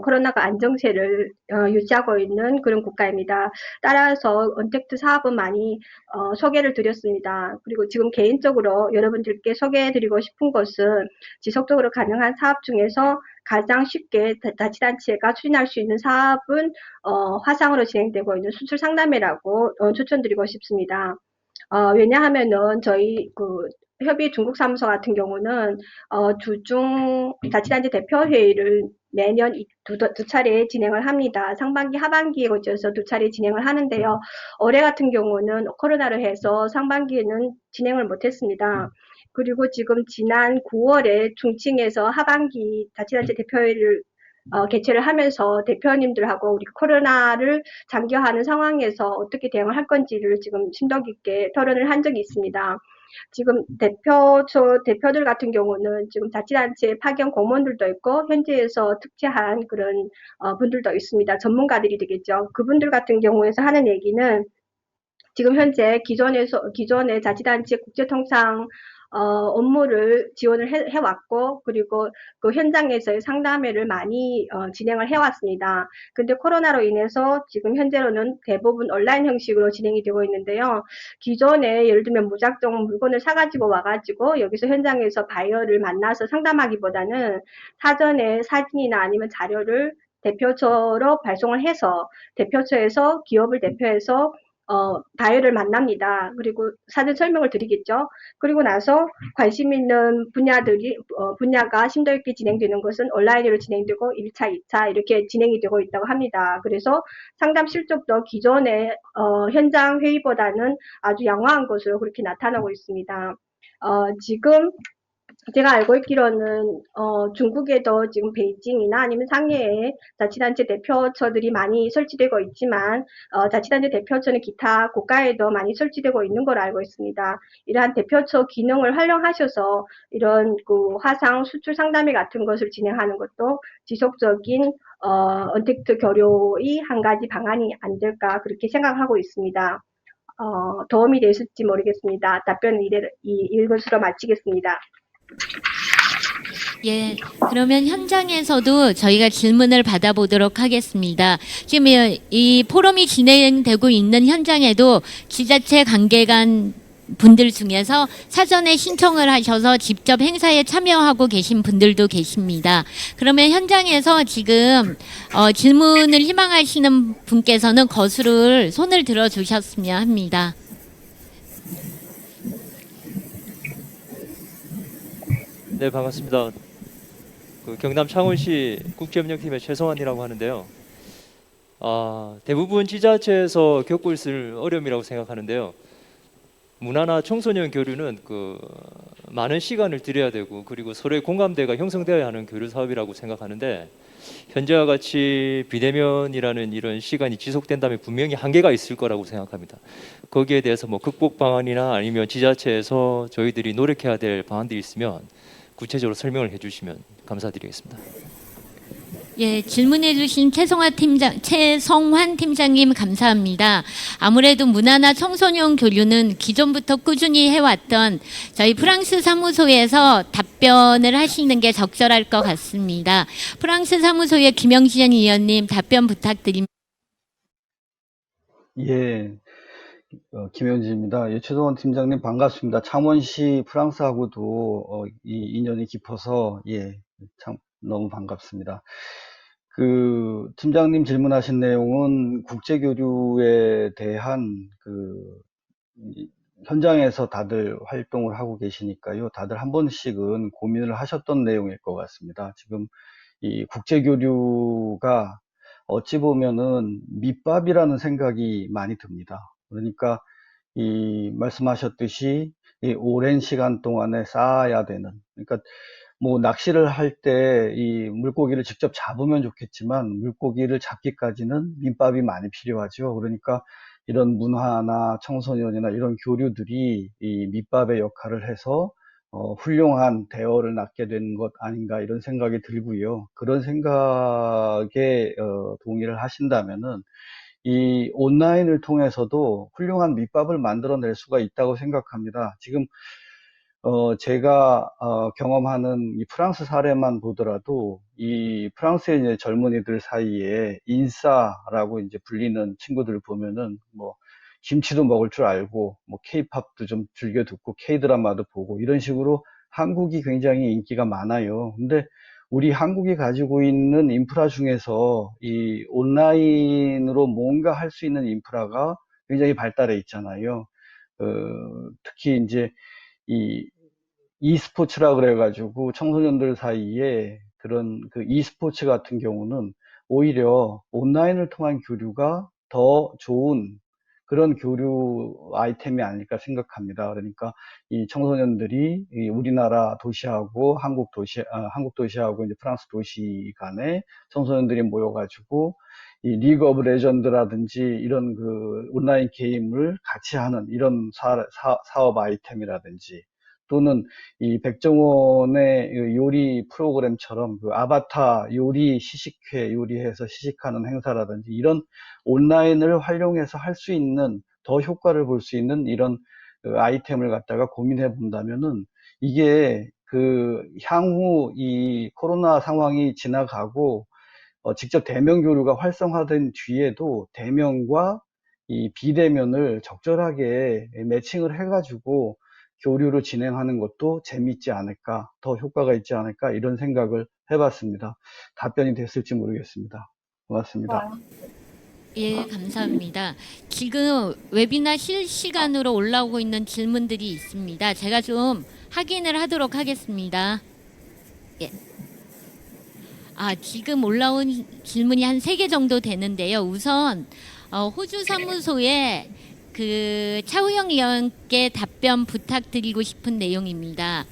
코로나가 안정세를 유지하고 있는 그런 국가입니다. 따라서 언택트 사업은 많이 소개를 드렸습니다. 그리고 지금 개인적으로 여러분들께 소개해 드리고 싶은 것은 지속적으로 가능한 사업 중에서 가장 쉽게 자치단체가 추진할 수 있는 사업은 화상으로 진행되고 있는 수출 상담회라고 추천드리고 싶습니다. 왜냐하면은 저희 협의 중국 사무소 같은 경우는 주중 자치단체 대표회의를 매년 두 차례 진행을 합니다. 상반기, 하반기에 걸쳐서 두 차례 진행을 하는데요. 올해 같은 경우는 코로나로 해서 상반기에는 진행을 못했습니다. 그리고 지금 지난 9월에 중칭에서 하반기 자치단체 대표회의를 개최를 하면서 대표님들하고 우리 코로나를 장기화하는 상황에서 어떻게 대응을 할 건지를 지금 심도 깊게 토론을 한 적이 있습니다. 지금 대표들 같은 경우는 지금 자치단체 파견 공무원들도 있고 현지에서 특채한 그런 분들도 있습니다. 전문가들이 되겠죠. 그분들 같은 경우에서 하는 얘기는 지금 현재 기존의 자치단체 국제통상 업무를 지원을 해왔고, 그리고 그 현장에서의 상담회를 많이 진행을 해왔습니다. 근데 코로나로 인해서 지금 현재로는 대부분 온라인 형식으로 진행이 되고 있는데요. 기존에 예를 들면 무작정 물건을 사가지고 와가지고 여기서 현장에서 바이어를 만나서 상담하기보다는 사전에 사진이나 아니면 자료를 대표처로 발송을 해서 대표처에서 기업을 대표해서 바이어를 만납니다. 그리고 사전 설명을 드리겠죠. 그리고 나서 관심 있는 분야가 심도 있게 진행되는 것은 온라인으로 진행되고 1차, 2차 이렇게 진행이 되고 있다고 합니다. 그래서 상담 실적도 기존의 현장 회의보다는 아주 양호한 것으로 그렇게 나타나고 있습니다. 지금 제가 알고 있기로는 중국에도 지금 베이징이나 아니면 상해에 자치단체 대표처들이 많이 설치되고 있지만 자치단체 대표처는 기타 국가에도 많이 설치되고 있는 걸 알고 있습니다. 이러한 대표처 기능을 활용하셔서 이런 화상 수출 상담회 같은 것을 진행하는 것도 지속적인 언택트 교류의 한 가지 방안이 안 될까 그렇게 생각하고 있습니다. 도움이 되실지 모르겠습니다. 답변을 이것으로 마치겠습니다. 예, 그러면 현장에서도 저희가 질문을 받아보도록 하겠습니다. 지금 이 포럼이 진행되고 있는 현장에도 지자체 관계관 분들 중에서 사전에 신청을 하셔서 직접 행사에 참여하고 계신 분들도 계십니다. 그러면 현장에서 지금 질문을 희망하시는 분께서는 거수를 손을 들어주셨으면 합니다. 네, 반갑습니다. 경남 창원시 국제협력팀의 최성환이라고 하는데요. 대부분 지자체에서 겪고 있을 어려움이라고 생각하는데요. 문화나 청소년 교류는 많은 시간을 들여야 되고 그리고 서로의 공감대가 형성되어야 하는 교류 사업이라고 생각하는데 현재와 같이 비대면이라는 이런 시간이 지속된다면 분명히 한계가 있을 거라고 생각합니다. 거기에 대해서 극복 방안이나 아니면 지자체에서 저희들이 노력해야 될 방안들이 있으면 구체적으로 설명을 해주시면 감사드리겠습니다. 예, 질문해주신 최성환 팀장님 감사합니다. 아무래도 문화나 청소년 교류는 기존부터 꾸준히 해왔던 저희 프랑스 사무소에서 답변을 하시는 게 적절할 것 같습니다. 프랑스 사무소의 김영진 위원님 답변 부탁드립니다. 예, 김현지입니다. 예, 최성원 팀장님 반갑습니다. 창원시 프랑스하고도 이 인연이 깊어서 참 너무 반갑습니다. 팀장님 질문하신 내용은 국제교류에 대한 현장에서 다들 활동을 하고 계시니까요. 다들 한 번씩은 고민을 하셨던 내용일 것 같습니다. 지금 이 국제교류가 어찌 보면은 밑밥이라는 생각이 많이 듭니다. 그러니까 이 말씀하셨듯이 이 오랜 시간 동안에 쌓아야 되는, 그러니까 뭐 낚시를 할 때 이 물고기를 직접 잡으면 좋겠지만 물고기를 잡기까지는 밑밥이 많이 필요하죠. 그러니까 이런 문화나 청소년이나 이런 교류들이 이 밑밥의 역할을 해서 훌륭한 대어를 낳게 된 것 아닌가 이런 생각이 들고요. 그런 생각에 동의를 하신다면은 이 온라인을 통해서도 훌륭한 밑밥을 만들어낼 수가 있다고 생각합니다. 지금 제가 경험하는 이 프랑스 사례만 보더라도 이 프랑스의 이제 젊은이들 사이에 인싸라고 이제 불리는 친구들을 보면은 뭐 김치도 먹을 줄 알고 뭐 케이팝도 좀 즐겨 듣고 K드라마도 보고 이런 식으로 한국이 굉장히 인기가 많아요. 근데 우리 한국이 가지고 있는 인프라 중에서 이 온라인으로 뭔가 할 수 있는 인프라가 굉장히 발달해 있잖아요. 특히 이제 이 e스포츠라 그래가지고 청소년들 사이에 그런 그 e스포츠 같은 경우는 오히려 온라인을 통한 교류가 더 좋은 그런 교류 아이템이 아닐까 생각합니다. 그러니까 이 청소년들이 이 우리나라 도시하고 한국 도시하고 이제 프랑스 도시 간에 청소년들이 모여가지고 이 리그 오브 레전드라든지 이런 그 온라인 게임을 같이 하는 이런 사업 아이템이라든지 또는 이 백종원의 요리 프로그램처럼 그 아바타 요리 시식회 요리해서 시식하는 행사라든지 이런 온라인을 활용해서 할 수 있는 더 효과를 볼 수 있는 이런 그 아이템을 갖다가 고민해 본다면은 이게 그 향후 이 코로나 상황이 지나가고 직접 대면 교류가 활성화된 뒤에도 대면과 이 비대면을 적절하게 매칭을 해가지고 교류를 진행하는 것도 재미있지 않을까, 더 효과가 있지 않을까 이런 생각을 해봤습니다. 답변이 됐을지 모르겠습니다. 고맙습니다. 예, 감사합니다. 지금 웨비나 실시간으로 올라오고 있는 질문들이 있습니다. 제가 좀 확인을 하도록 하겠습니다. 예. 지금 올라온 질문이 한 3개 정도 되는데요. 우선 호주 사무소에 그 차우영 의원께 답변 부탁드리고 싶은 내용입니다.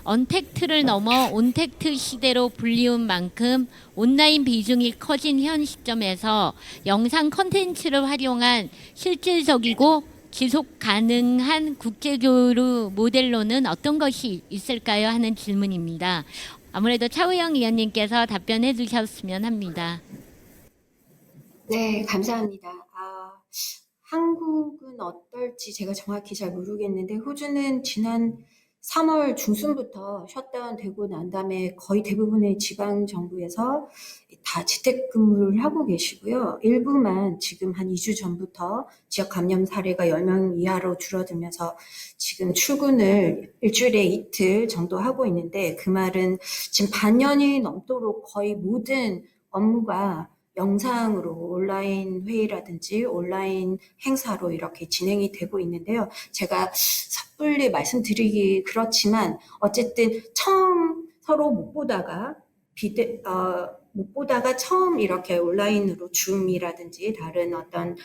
언택트를 넘어 온택트 시대로 불리운 만큼 온라인 비중이 커진 현 시점에서 영상 콘텐츠를 활용한 실질적이고 지속 가능한 국제교류 모델로는 어떤 것이 있을까요? 하는 질문입니다. 아무래도 차우영 의원님께서 답변해 주셨으면 합니다. 네, 감사합니다. 한국은 어떨지 제가 정확히 잘 모르겠는데 호주는 지난 3월 중순부터 셧다운 되고 난 다음에 거의 대부분의 지방 정부에서 다 재택근무를 하고 계시고요. 일부만 지금 한 2주 전부터 지역 감염 사례가 10명 이하로 줄어들면서 지금 출근을 일주일에 이틀 정도 하고 있는데 그 말은 지금 반년이 넘도록 거의 모든 업무가 영상으로 온라인 회의라든지 온라인 행사로 이렇게 진행이 되고 있는데요. 제가 섣불리 말씀드리기 그렇지만 어쨌든 처음 서로 못 보다가 처음 이렇게 온라인으로 줌이라든지 다른 어떤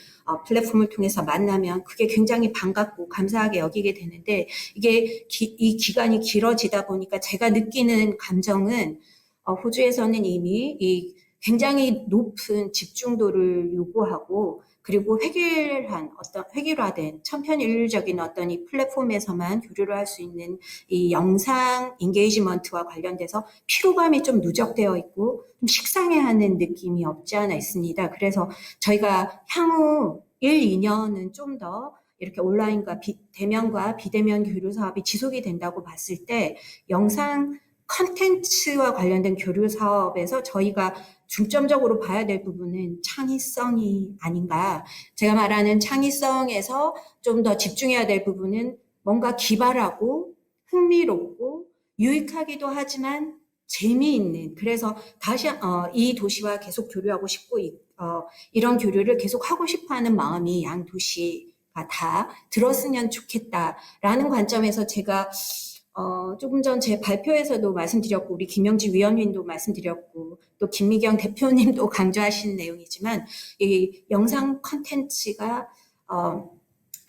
플랫폼을 통해서 만나면 그게 굉장히 반갑고 감사하게 여기게 되는데 이게 이 기간이 길어지다 보니까 제가 느끼는 감정은 호주에서는 이미 이 굉장히 높은 집중도를 요구하고 그리고 획일화된 천편일률적인 어떤 이 플랫폼에서만 교류를 할 수 있는 이 영상 인게이지먼트와 관련돼서 피로감이 좀 누적되어 있고 좀 식상해하는 느낌이 없지 않아 있습니다. 그래서 저희가 향후 1, 2년은 좀 더 이렇게 온라인과 대면과 비대면 교류 사업이 지속이 된다고 봤을 때 영상 컨텐츠와 관련된 교류 사업에서 저희가 중점적으로 봐야 될 부분은 창의성이 아닌가. 제가 말하는 창의성에서 좀 더 집중해야 될 부분은 뭔가 기발하고 흥미롭고 유익하기도 하지만 재미있는, 그래서 다시 이 도시와 계속 교류하고 싶고 이런 교류를 계속 하고 싶어 하는 마음이 양 도시 다 들었으면 좋겠다라는 관점에서 제가 조금 전 제 발표에서도 말씀드렸고 우리 김영지 위원님도 말씀드렸고 또 김미경 대표님도 강조하신 내용이지만 이 영상 콘텐츠가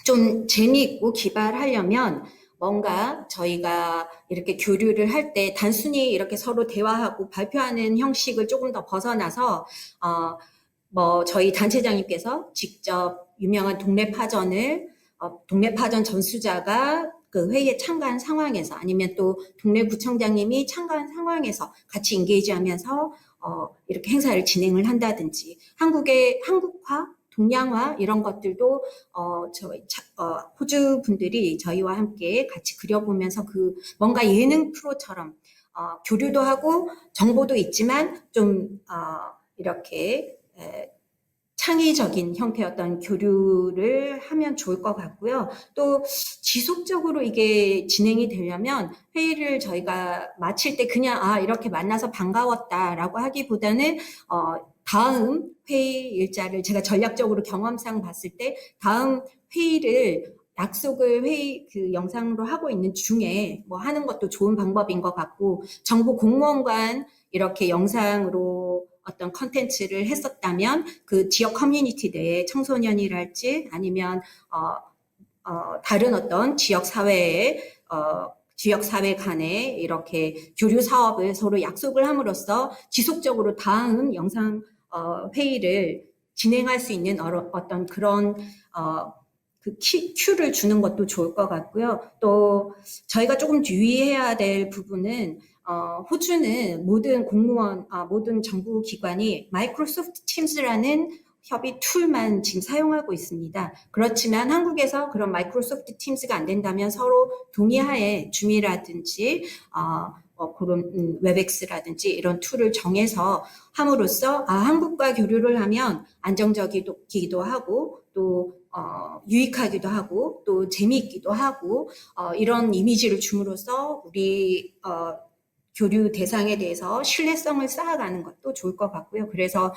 좀 재미있고 기발하려면 뭔가 저희가 이렇게 교류를 할 때 단순히 이렇게 서로 대화하고 발표하는 형식을 조금 더 벗어나서 저희 단체장님께서 직접 유명한 동네 파전 전수자가 그 회의에 참가한 상황에서 아니면 또 동네 구청장님이 참가한 상황에서 같이 인게이지하면서 이렇게 행사를 진행을 한다든지 한국화, 동양화 이런 것들도 저희 호주 분들이 저희와 함께 같이 그려보면서 그 뭔가 예능 프로처럼 교류도 하고 정보도 있지만 좀 이렇게 창의적인 형태의 어떤 교류를 하면 좋을 것 같고요. 또 지속적으로 이게 진행이 되려면 회의를 저희가 마칠 때 그냥 이렇게 만나서 반가웠다라고 하기보다는 다음 회의 일자를 제가 전략적으로 경험상 봤을 때 다음 회의를 약속을 그 영상으로 하고 있는 중에 하는 것도 좋은 방법인 것 같고 정부 공무원 간 이렇게 영상으로 어떤 컨텐츠를 했었다면 그 지역 커뮤니티 내에 청소년이랄지 아니면 다른 어떤 지역 사회 간에 이렇게 교류 사업을 서로 약속을 함으로써 지속적으로 다음 영상 회의를 진행할 수 있는 어떤 그런 그 큐를 주는 것도 좋을 것 같고요. 또 저희가 조금 유의해야 될 부분은 호주는 모든 공무원, 모든 정부 기관이 마이크로소프트 팀즈라는 협의 툴만 지금 사용하고 있습니다. 그렇지만 한국에서 그런 마이크로소프트 팀즈가 안 된다면 서로 동의하에 줌이라든지 그런 웹엑스라든지 이런 툴을 정해서 함으로써 한국과 교류를 하면 안정적이기도 하고 또 유익하기도 하고 또 재미있기도 하고 이런 이미지를 줌으로써 우리 교류 대상에 대해서 신뢰성을 쌓아가는 것도 좋을 것 같고요. 그래서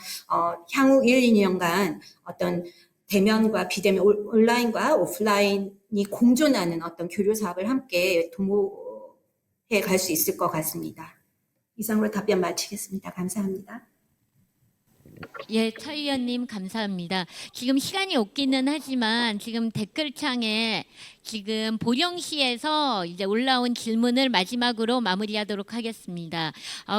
향후 1, 2년간 어떤 대면과 비대면, 온라인과 오프라인이 공존하는 어떤 교류 사업을 함께 도모해 갈 수 있을 것 같습니다. 이상으로 답변 마치겠습니다. 감사합니다. 예, 차 의원님 감사합니다. 지금 시간이 없기는 하지만 지금 댓글창에 지금 보령시에서 이제 올라온 질문을 마지막으로 마무리하도록 하겠습니다.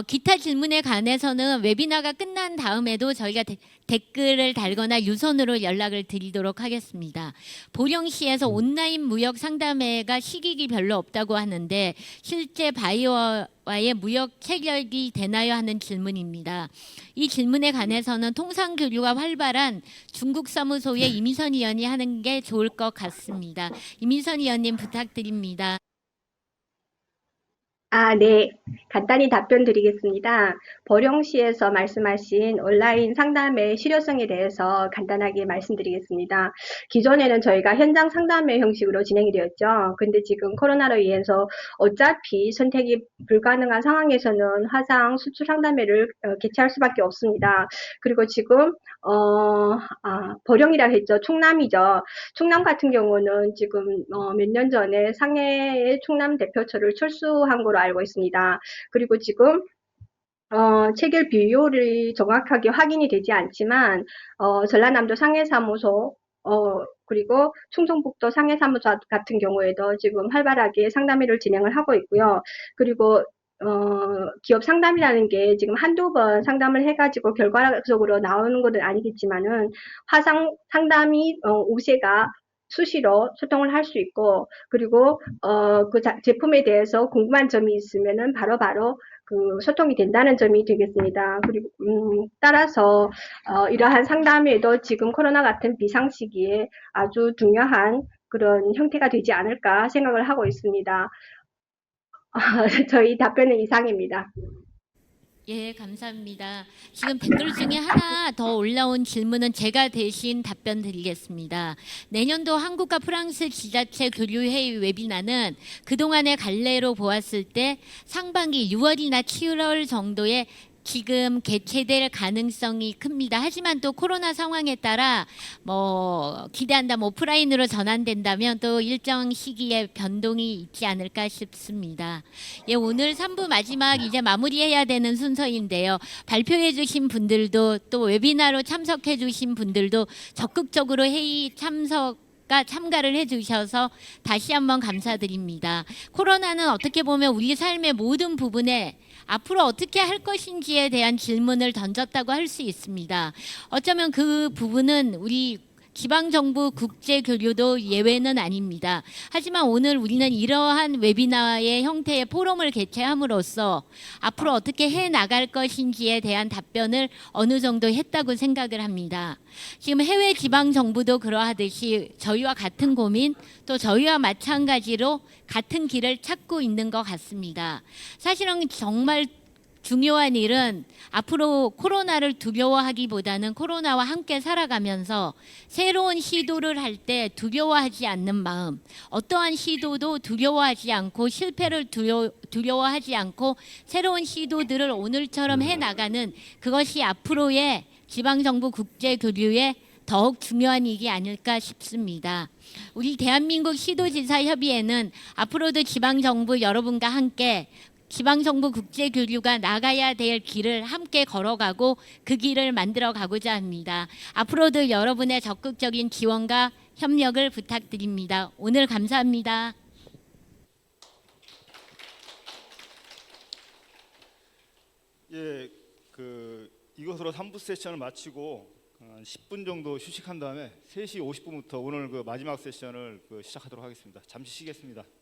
기타 질문에 관해서는 웨비나가 끝난 다음에도 저희가 댓글을 달거나 유선으로 연락을 드리도록 하겠습니다. 보령시에서 온라인 무역 상담회가 시기가 별로 없다고 하는데 실제 바이오와의 무역 체결이 되나요 하는 질문입니다. 이 질문에 관해서는 통상교류가 활발한 중국 사무소의 이미선 의원이 하는 게 좋을 것 같습니다. 이미선 의원님 부탁드립니다. 네. 간단히 답변 드리겠습니다. 보령시에서 말씀하신 온라인 상담의 실효성에 대해서 간단하게 말씀드리겠습니다. 기존에는 저희가 현장 상담회 형식으로 진행이 되었죠. 근데 지금 코로나로 인해서 어차피 선택이 불가능한 상황에서는 화상 수출 상담회를 개최할 수밖에 없습니다. 그리고 지금 보령이라 했죠. 충남이죠. 충남 같은 경우는 지금 몇 년 전에 상해의 충남 대표처를 철수한 걸로 알고 있습니다. 그리고 지금 체결 비율이 정확하게 확인이 되지 않지만 전라남도 상해사무소 그리고 충청북도 상해사무소 같은 경우에도 지금 활발하게 상담회를 진행을 하고 있고요. 그리고 기업 상담이라는 게 지금 한두 번 상담을 해가지고 결과적으로 나오는 것은 아니겠지만은 화상 상담이 우세가 수시로 소통을 할 수 있고, 그리고 그 제품에 대해서 궁금한 점이 있으면은 바로바로 그 소통이 된다는 점이 되겠습니다. 그리고 따라서 이러한 상담에도 지금 코로나 같은 비상 시기에 아주 중요한 그런 형태가 되지 않을까 생각을 하고 있습니다. 저희 답변은 이상입니다. 예, 감사합니다. 지금 댓글 중에 하나 더 올라온 질문은 제가 대신 답변 드리겠습니다. 내년도 한국과 프랑스 지자체 교류회의 웨비나는 그동안의 갈래로 보았을 때 상반기 6월이나 7월 정도에 지금 개최될 가능성이 큽니다. 하지만 또 코로나 상황에 따라 뭐 기대한다면 오프라인으로 전환된다면 또 일정 시기에 변동이 있지 않을까 싶습니다. 예, 오늘 3부 마지막 이제 마무리해야 되는 순서인데요. 발표해 주신 분들도 또 웨비나로 참석해 주신 분들도 적극적으로 회의 참가를 해주셔서 다시 한번 감사드립니다. 코로나는 어떻게 보면 우리 삶의 모든 부분에 앞으로 어떻게 할 것인지에 대한 질문을 던졌다고 할 수 있습니다. 어쩌면 그 부분은 우리 지방정부 국제교류도 예외는 아닙니다. 하지만 오늘 우리는 이러한 웨비나의 형태의 포럼을 개최함으로써 앞으로 어떻게 해나갈 것인지에 대한 답변을 어느 정도 했다고 생각을 합니다. 지금 해외 지방정부도 그러하듯이 저희와 같은 고민, 또 저희와 마찬가지로 같은 길을 찾고 있는 것 같습니다. 사실은 정말 중요한 일은 앞으로 코로나를 두려워하기보다는 코로나와 함께 살아가면서 새로운 시도를 할 때 두려워하지 않는 마음, 어떠한 시도도 두려워하지 않고 실패를 두려워하지 않고 새로운 시도들을 오늘처럼 해나가는 그것이 앞으로의 지방정부 국제교류의 더욱 중요한 일이 아닐까 싶습니다. 우리 대한민국 시도지사협의회는 앞으로도 지방정부 여러분과 함께 지방정부 국제교류가 나가야 될 길을 함께 걸어가고 그 길을 만들어 가고자 합니다. 앞으로도 여러분의 적극적인 지원과 협력을 부탁드립니다. 오늘 감사합니다. 예, 이것으로 3부 세션을 마치고 한 10분 정도 휴식한 다음에 3시 50분부터 오늘 마지막 세션을 시작하도록 하겠습니다. 잠시 쉬겠습니다.